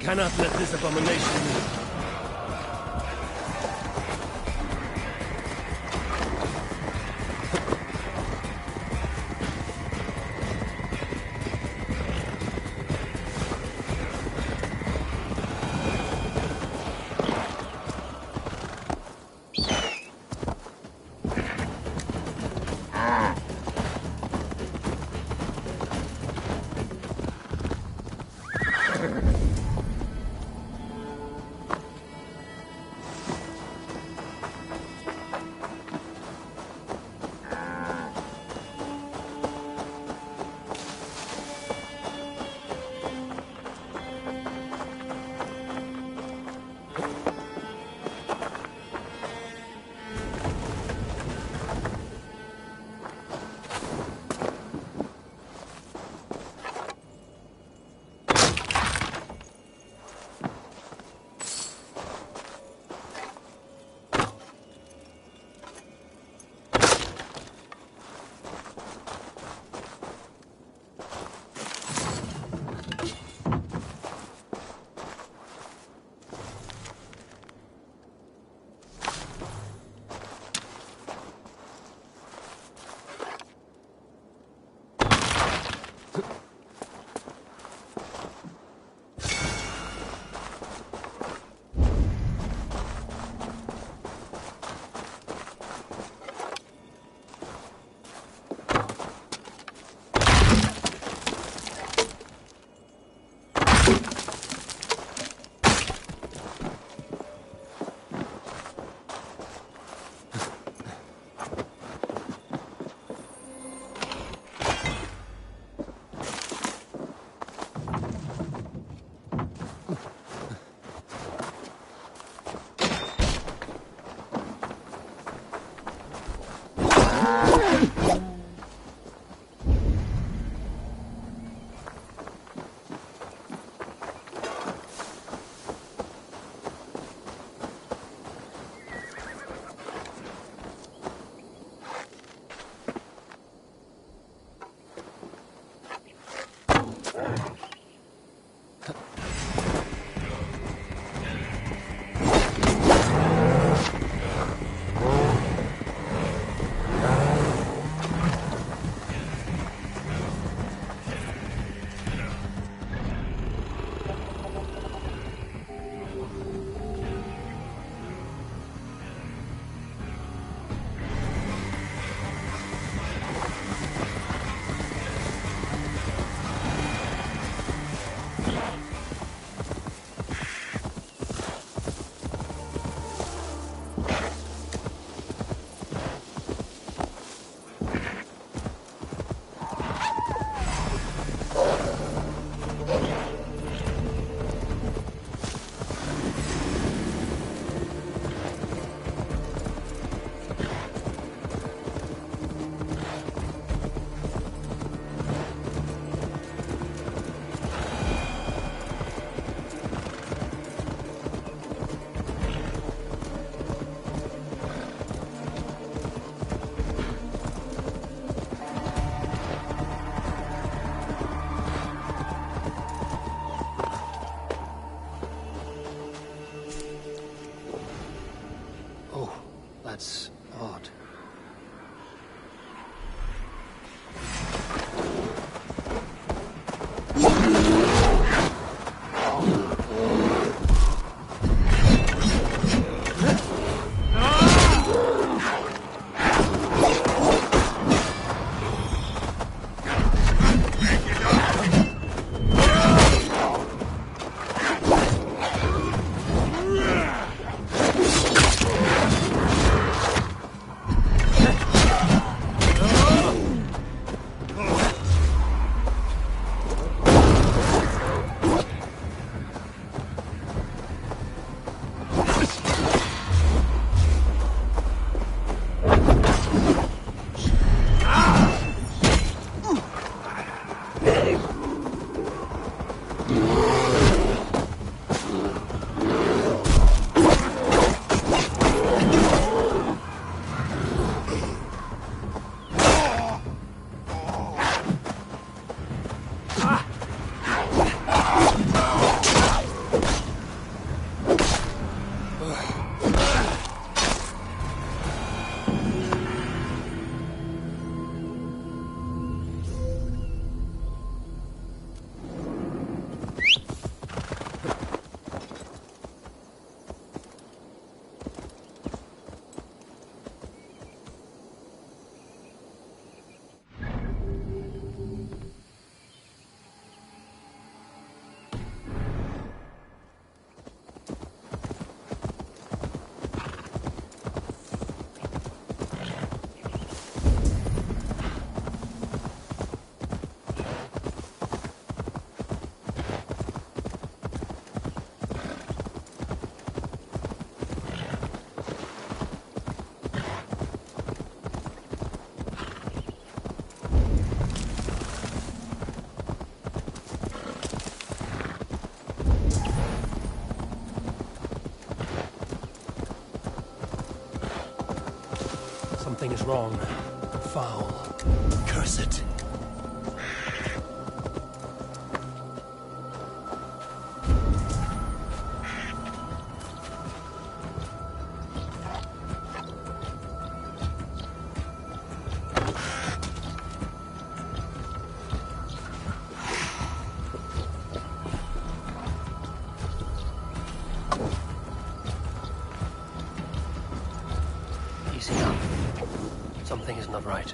Cannot let this abomination live. Something is wrong. Foul. Curse it. Easy now. Something is not right.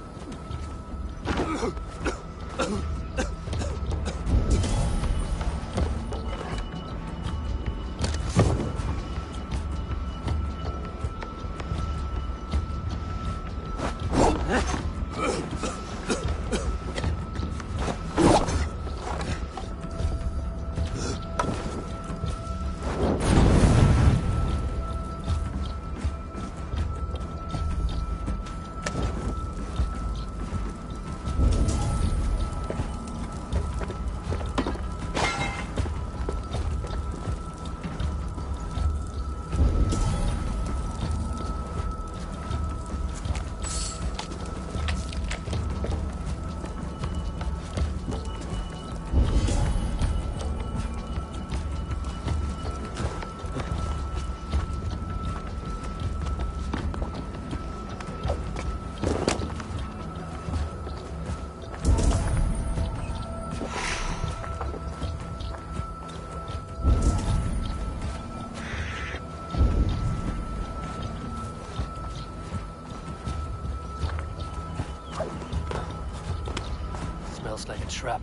Smells like a trap.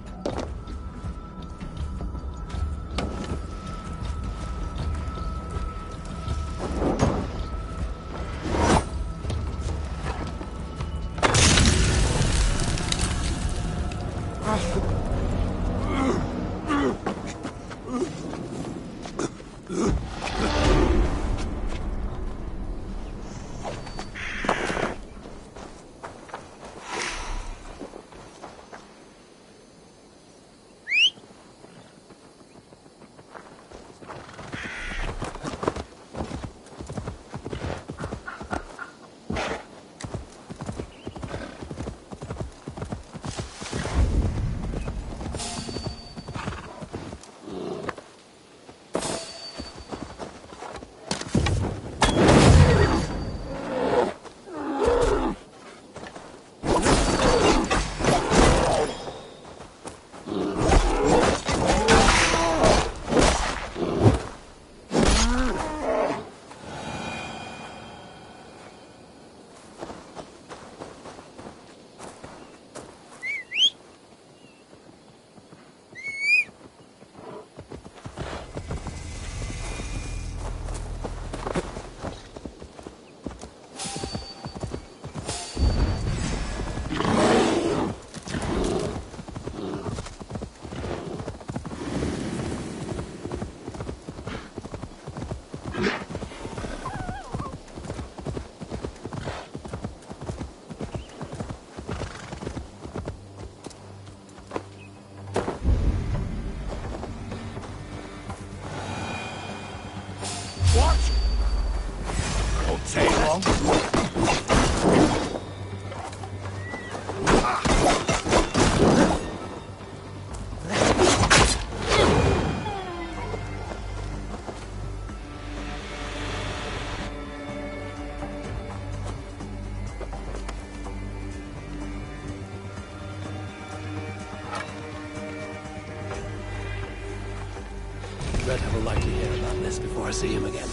Red have a likely hear about this before I see him again.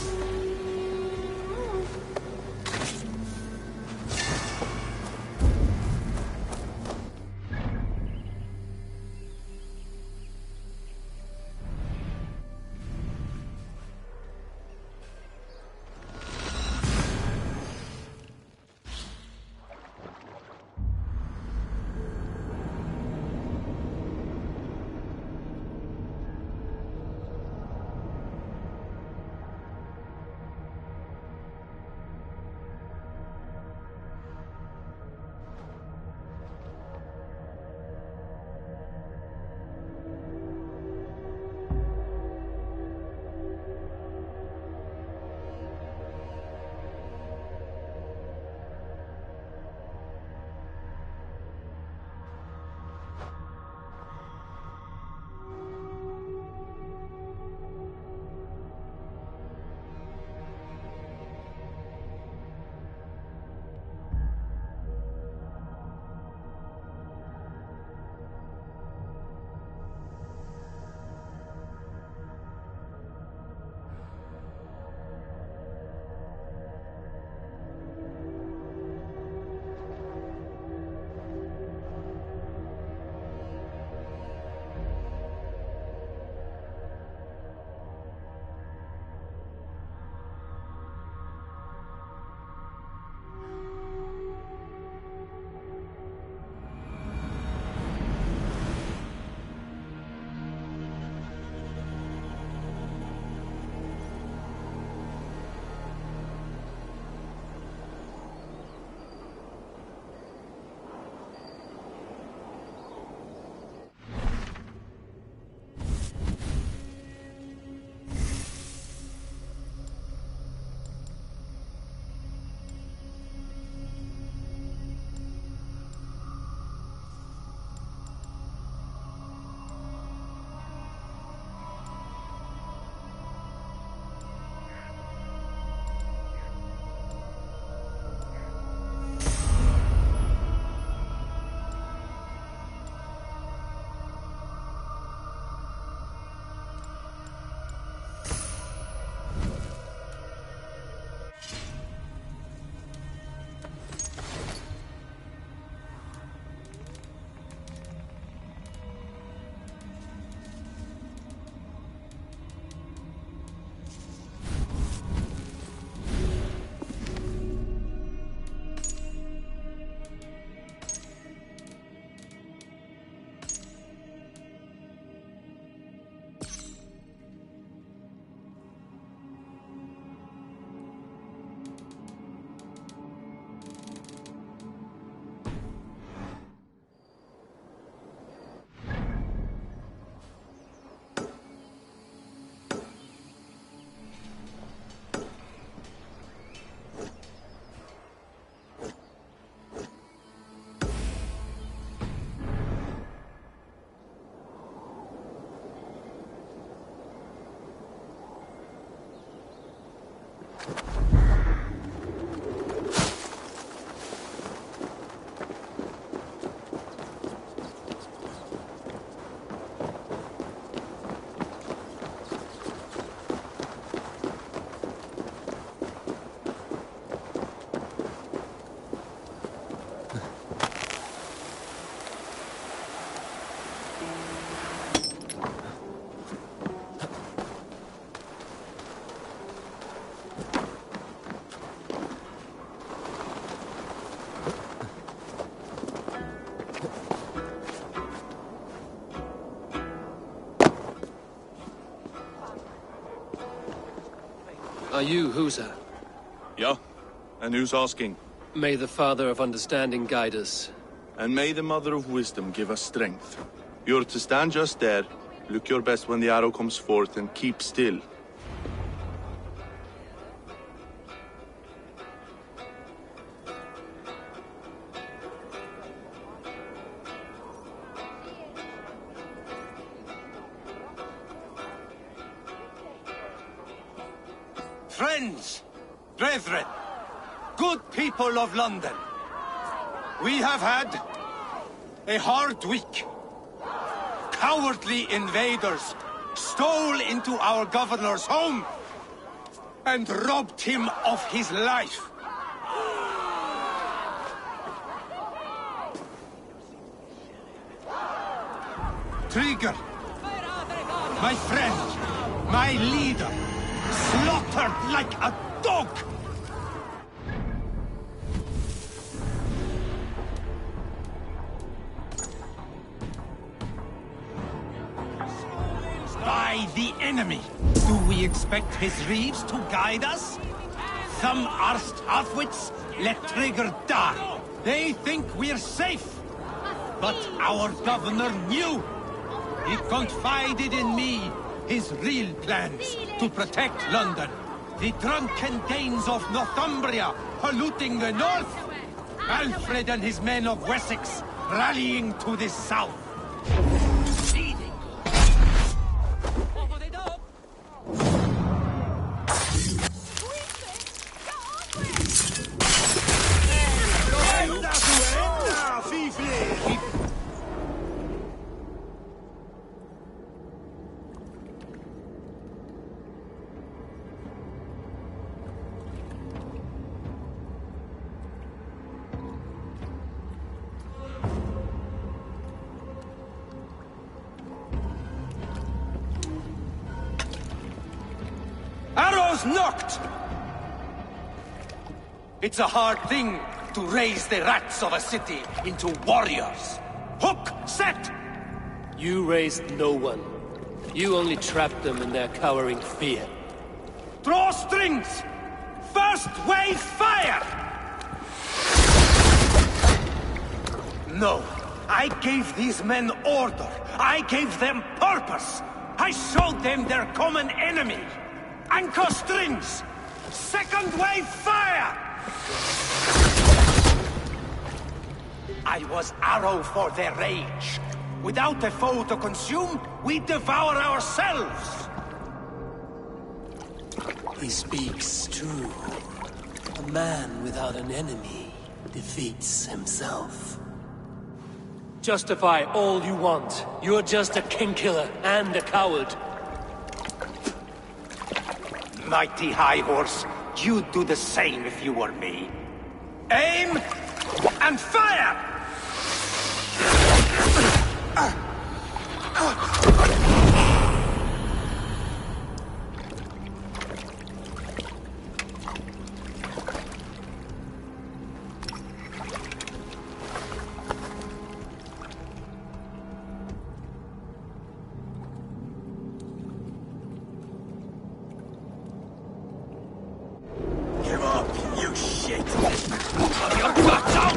Are you Husa? Yeah. And who's asking? May the Father of Understanding guide us. And may the Mother of Wisdom give us strength. You're to stand just there, look your best when the arrow comes forth, and keep still. Friends, brethren, good people of London, we have had a hard week. Cowardly invaders stole into our governor's home and robbed him of his life. Trigger, my friend, my leader, slaughtered like a dog! By the enemy! Do we expect his reeves to guide us? Some arsed halfwits let Trigger die. They think we're safe. But our governor knew. He confided in me his real plans to protect London. The drunken Danes of Northumbria polluting the north. Alfred and his men of Wessex rallying to the south. Arrows knocked! It's a hard thing to raise the rats of a city into warriors. Hook, set! You raised no one. You only trapped them in their cowering fear. Draw strings! First wave fire! No, I gave these men order. I gave them purpose. I showed them their common enemy. Anchor strings! Second wave fire! I was arrow for their rage. Without a foe to consume, we devour ourselves! He speaks true. A man without an enemy defeats himself. Justify all you want. You're just a king-killer and a coward. Mighty High Horse, you'd do the same if you were me. Aim and fire! Give up, you shit! Your guts out!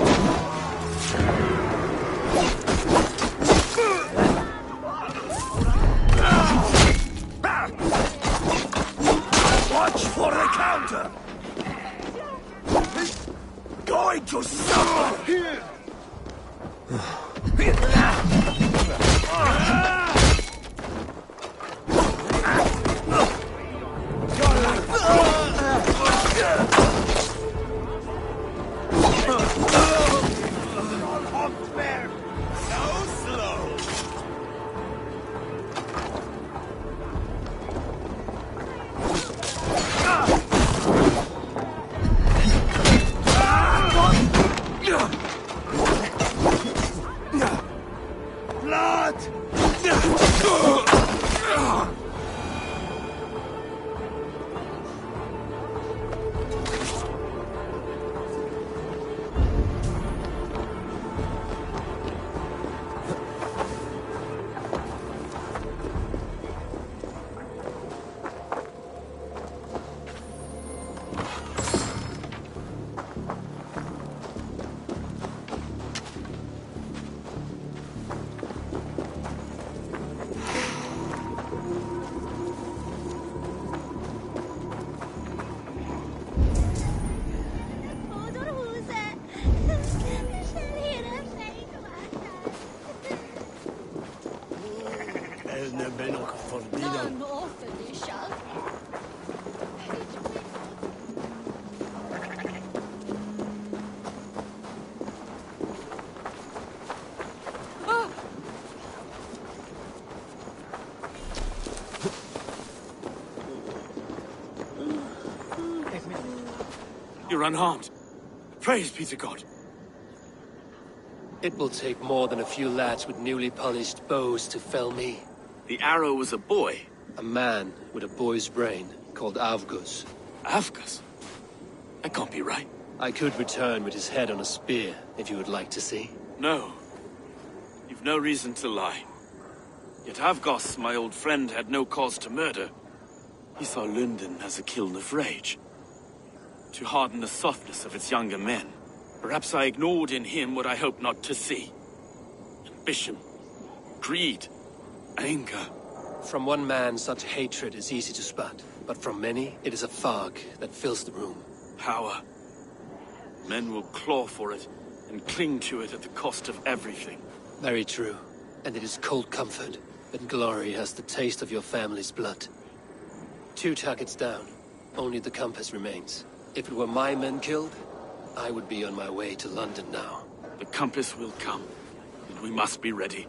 look forbidden. You're unharmed. Praise be to God. It will take more than a few lads with newly polished bows to fell me. The arrow was a boy. A man with a boy's brain, called Avgus. Avgus? That can't be right. I could return with his head on a spear, if you would like to see. No. You've no reason to lie. Yet Avgos, my old friend, had no cause to murder. He saw London as a kiln of rage. To harden the softness of its younger men. Perhaps I ignored in him what I hoped not to see. Ambition, greed, anger. From one man, such hatred is easy to spot, but from many, it is a fog that fills the room. Power. Men will claw for it, and cling to it at the cost of everything. Very true. And it is cold comfort, when glory has the taste of your family's blood. 2 targets down. Only the compass remains. If it were my men killed, I would be on my way to London now. The compass will come, and we must be ready.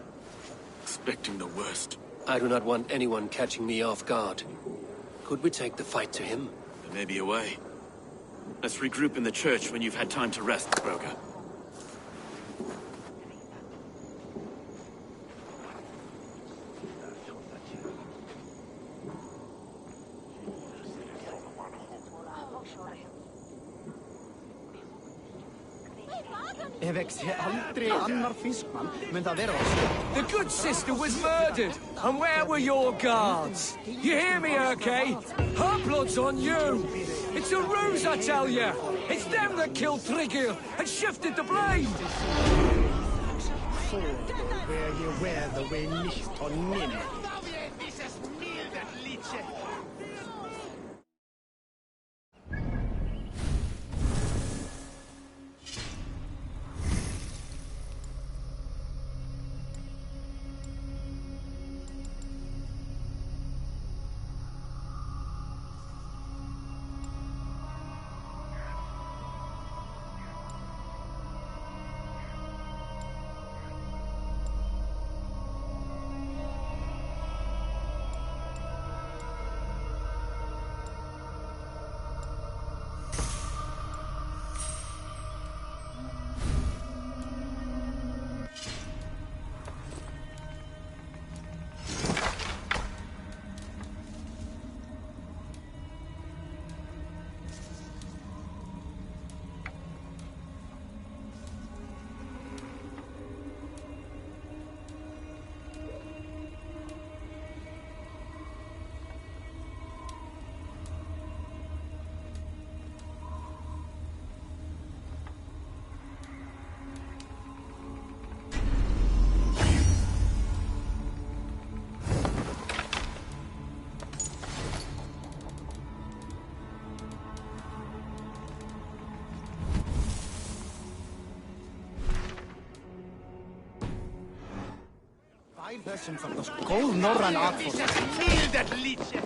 Expecting the worst. I do not want anyone catching me off guard. Could we take the fight to him? There may be a way. Let's regroup in the church when you've had time to rest, Broga. The good sister was murdered, and where were your guards? You hear me, Urke? Her blood's on you! It's a ruse, I tell you! It's them that killed Tryggr and shifted the blame! Þessum þarna góð norræn atfór. Mildet lítið.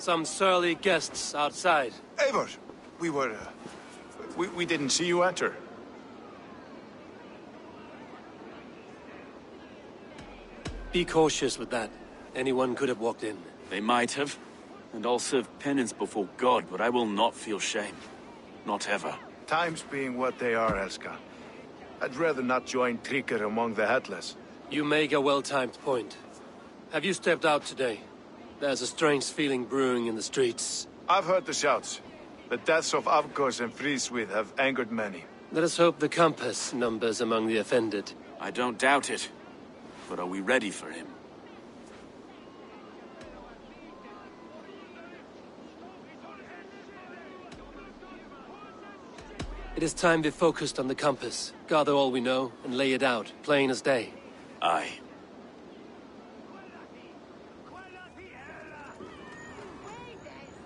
Some surly guests outside. Eivor, we didn't see you enter. Be cautious with that. Anyone could have walked in. They might have. And I'll serve penance before God, but I will not feel shame. Not ever. Times being what they are, Elska. I'd rather not join Tryggr among the Headless. You make a well-timed point. Have you stepped out today? There's a strange feeling brewing in the streets. I've heard the shouts. The deaths of Avgos and Fríswith have angered many. Let us hope the compass numbers among the offended. I don't doubt it. But are we ready for him? It is time we focused on the compass, gather all we know, and lay it out, plain as day. Aye.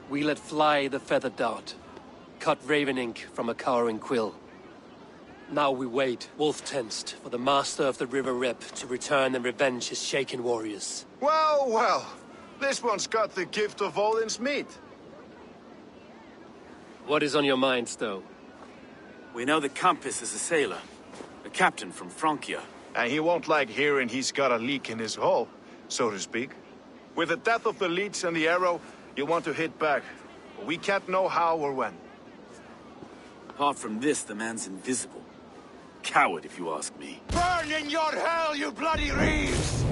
We let fly the feathered dart, cut raven ink from a cowering quill. Now we wait, wolf-tensed, for the master of the River Rep to return and revenge his shaken warriors. Well, well. This one's got the gift of Odin's meat. What is on your mind, Stowe? We know that Campus is a sailor, a captain from Francia. And he won't like hearing he's got a leak in his hull, so to speak. With the death of the leech and the arrow, you want to hit back. But we can't know how or when. Apart from this, the man's invisible. Coward, if you ask me. Burn in your hell, you bloody reeves!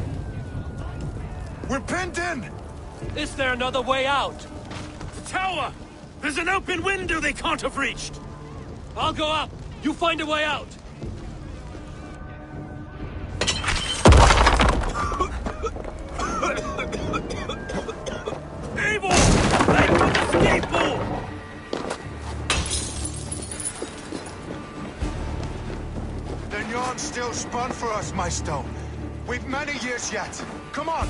We're pinned in! Is there another way out? The tower! There's an open window they can't have reached! I'll go up! You find a way out! Evil! Make for the skateboard! The yarn's still spun for us, my Stone. We've many years yet. Come on!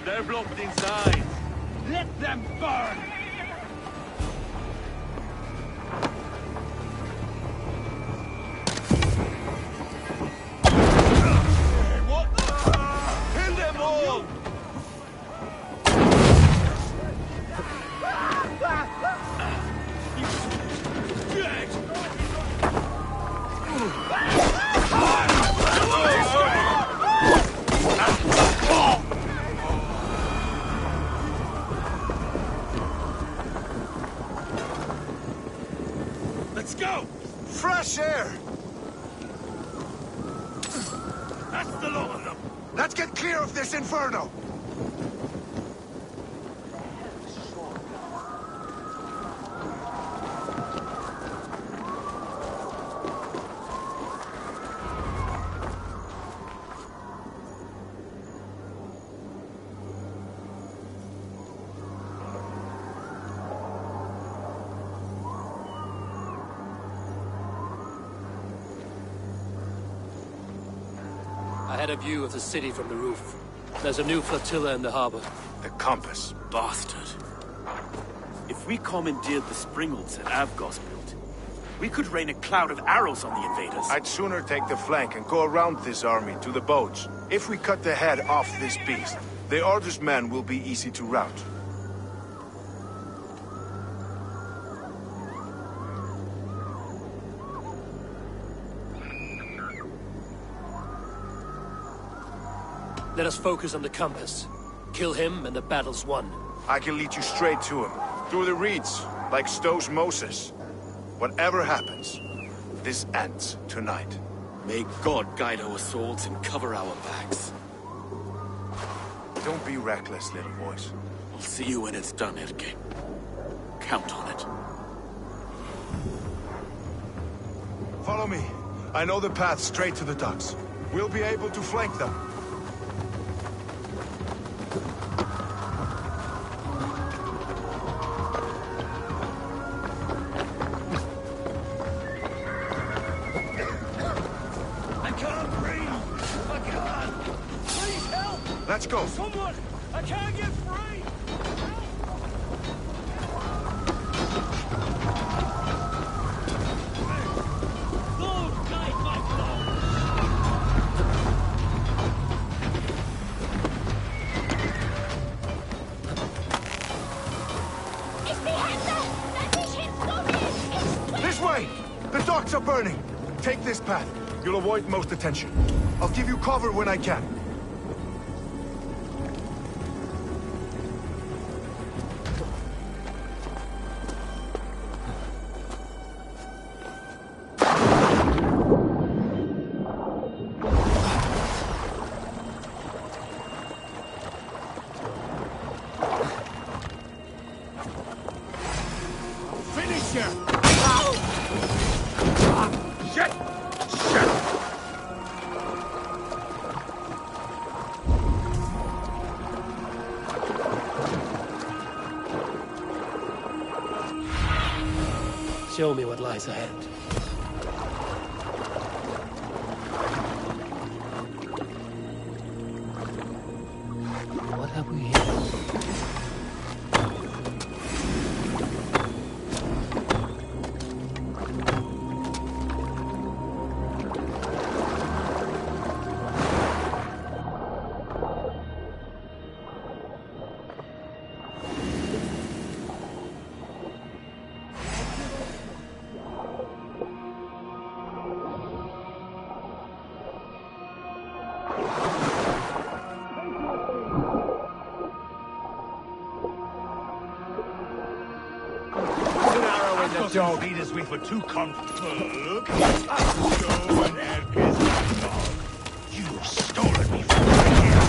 They're blocked inside. Let them burn! Kill them all! Let's go! Fresh air! That's the lot of them! Let's get clear of this inferno! I had a view of the city from the roof. There's a new flotilla in the harbor. The compass. Bastard. If we commandeered the springalds that Avgos built, we could rain a cloud of arrows on the invaders. I'd sooner take the flank and go around this army to the boats. If we cut the head off this beast, the Order's men will be easy to rout. Let us focus on the compass. Kill him and the battle's won. I can lead you straight to him. Through the reeds, like Stowe's Moses. Whatever happens, this ends tonight. May God guide our swords and cover our backs. Don't be reckless, little boys. I'll see you when it's done, Erke. Count on it. Follow me. I know the path straight to the docks. We'll be able to flank them. I can't breathe! I can't! Please help! Let's go. Someone! I can't get free! Lord, guide my blood! This way! The docks are burning! Take this path. You'll avoid most attention. I'll give you cover when I can. Finish you! Shit! Show me what lies ahead. What have we here? Dog eaters we for two look. Joe and Erke's dog. You've stolen me from here.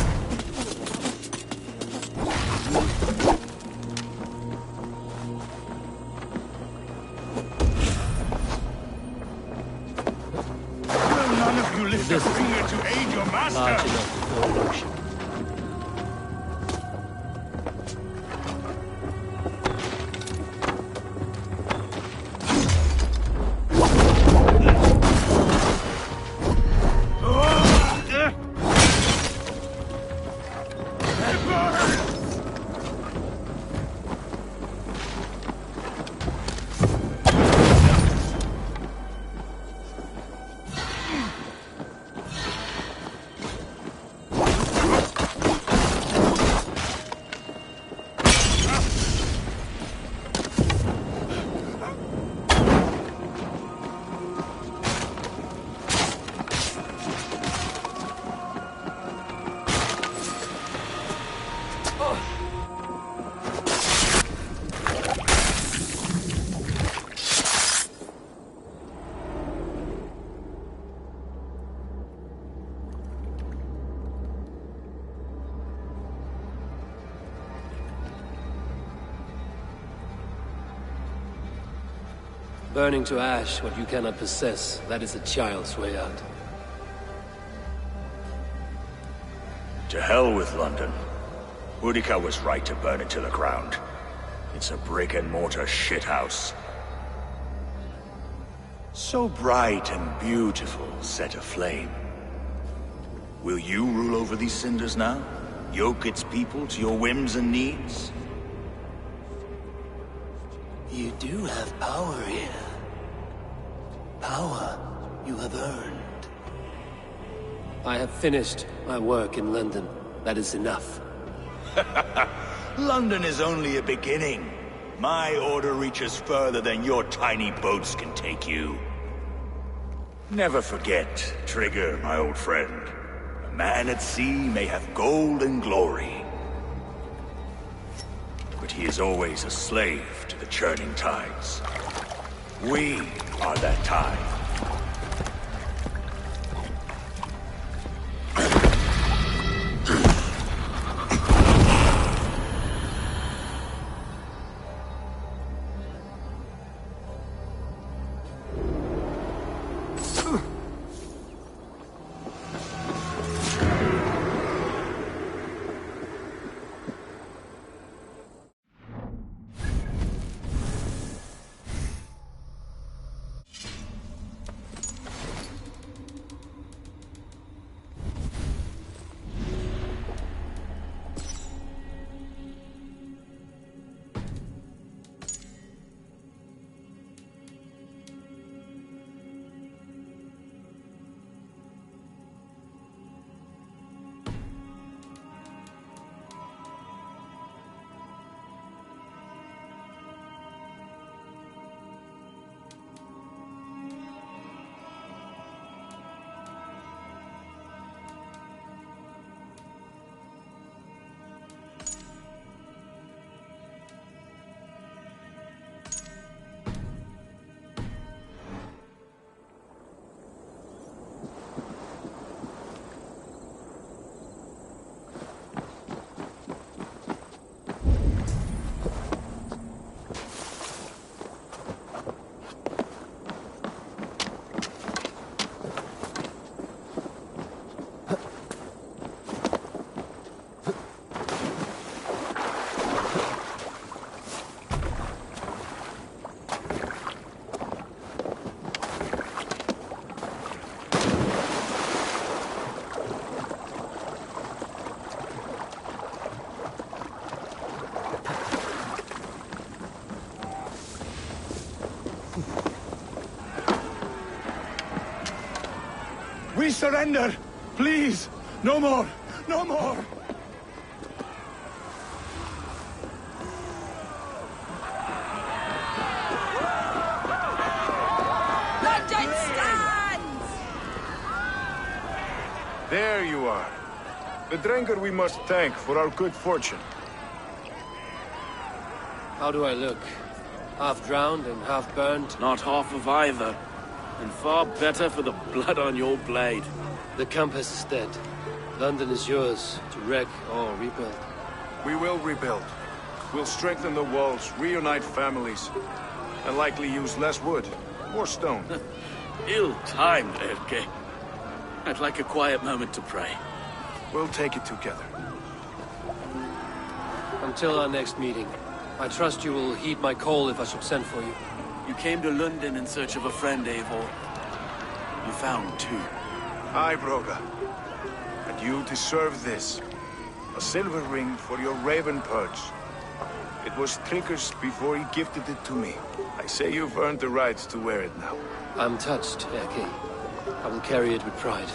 Will none of you lift a finger to aid your master? Large enough for an ocean. Burning to ash what you cannot possess, that is a child's way out. To hell with London. Boudica was right to burn it to the ground. It's a brick-and-mortar shithouse. So bright and beautiful, set aflame. Will you rule over these cinders now? Yoke its people to your whims and needs? You do have power here. Power you have earned. I have finished my work in London. That is enough. London is only a beginning. My order reaches further than your tiny boats can take you. Never forget, Trigger, my old friend. A man at sea may have gold and glory, but he is always a slave to the churning tides. We are that tide. We surrender! Please! No more! No more! London stands! There you are. The drinker we must thank for our good fortune. How do I look? Half drowned and half burned? Not half of either. And far better for the blood on your blade. The compass is dead. London is yours, to wreck or rebuild. We will rebuild. We'll strengthen the walls, reunite families, and likely use less wood, more stone. Ill-timed, Erke. I'd like a quiet moment to pray. We'll take it together. Until our next meeting, I trust you will heed my call if I should send for you. You came to London in search of a friend, Eivor. You found two. Aye, Broga. And you deserve this. A silver ring for your raven perch. It was Trigger's before he gifted it to me. I say you've earned the right to wear it now. I'm touched, Erke. I will carry it with pride.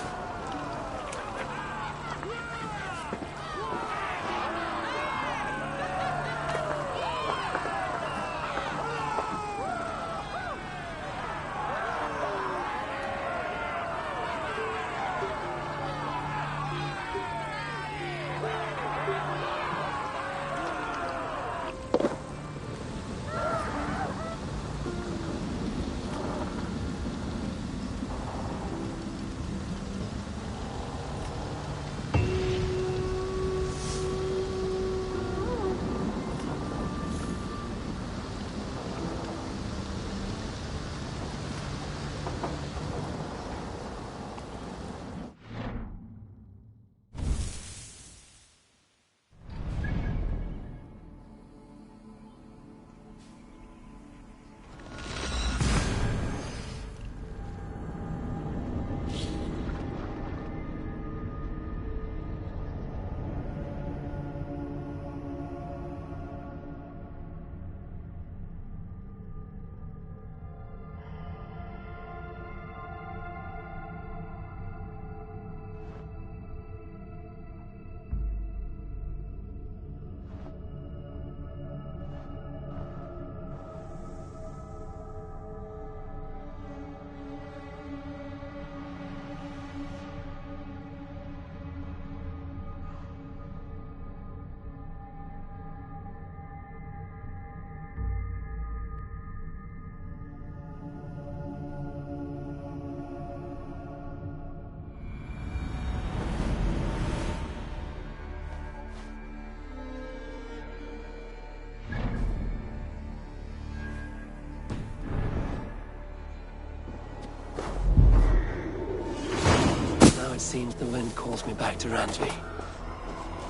It seems the wind calls me back to Randvi.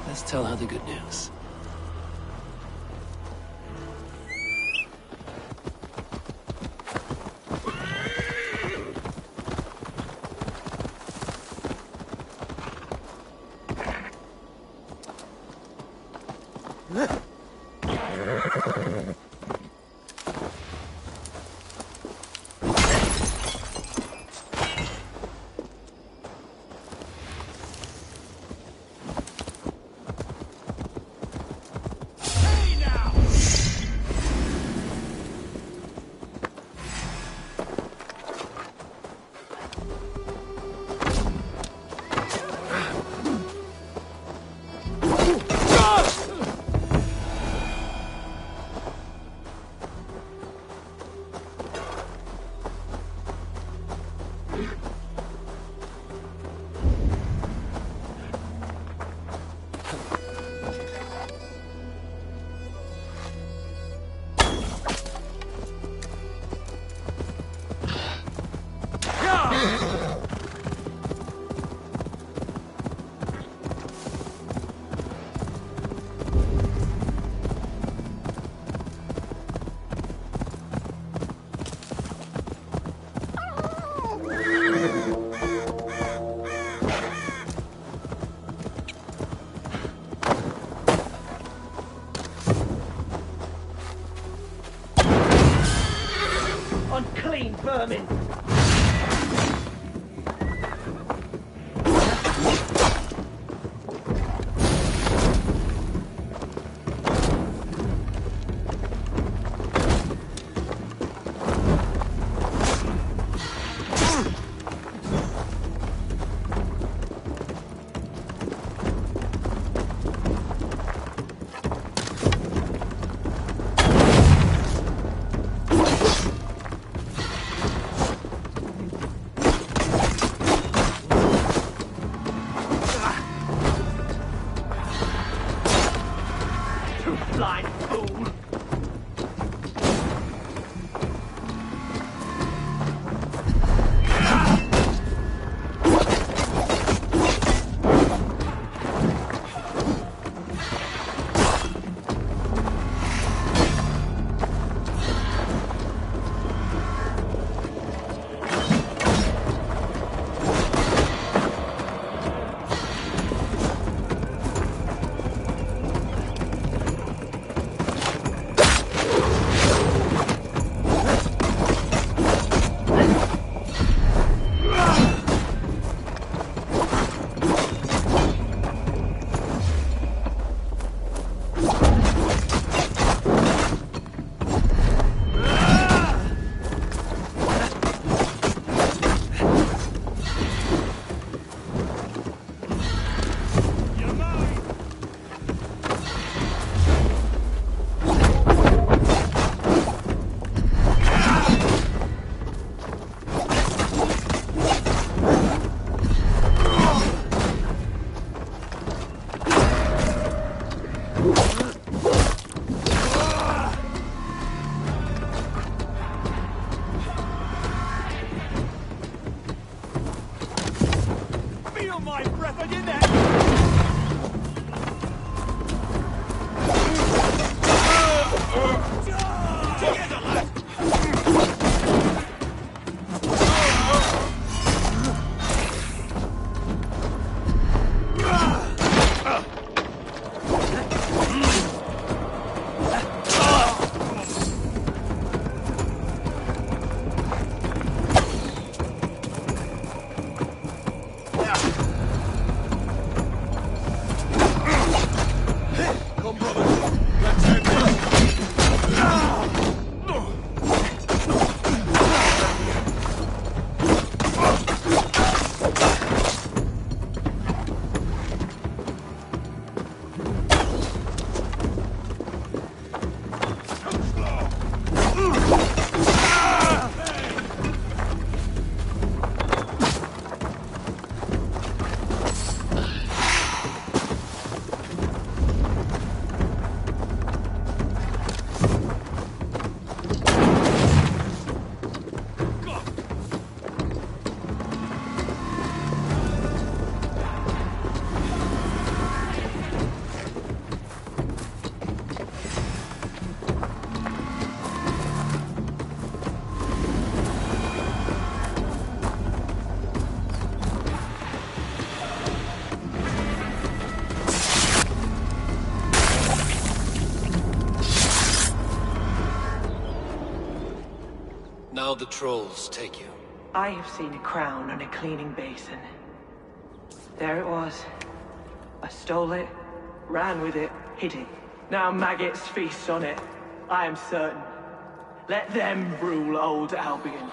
Let's tell her the good news. Unclean vermin! How'd the trolls take you? I have seen a crown on a cleaning basin. There it was. I stole it, ran with it, hid it. Now maggots feast on it. I am certain. Let them rule old Albion.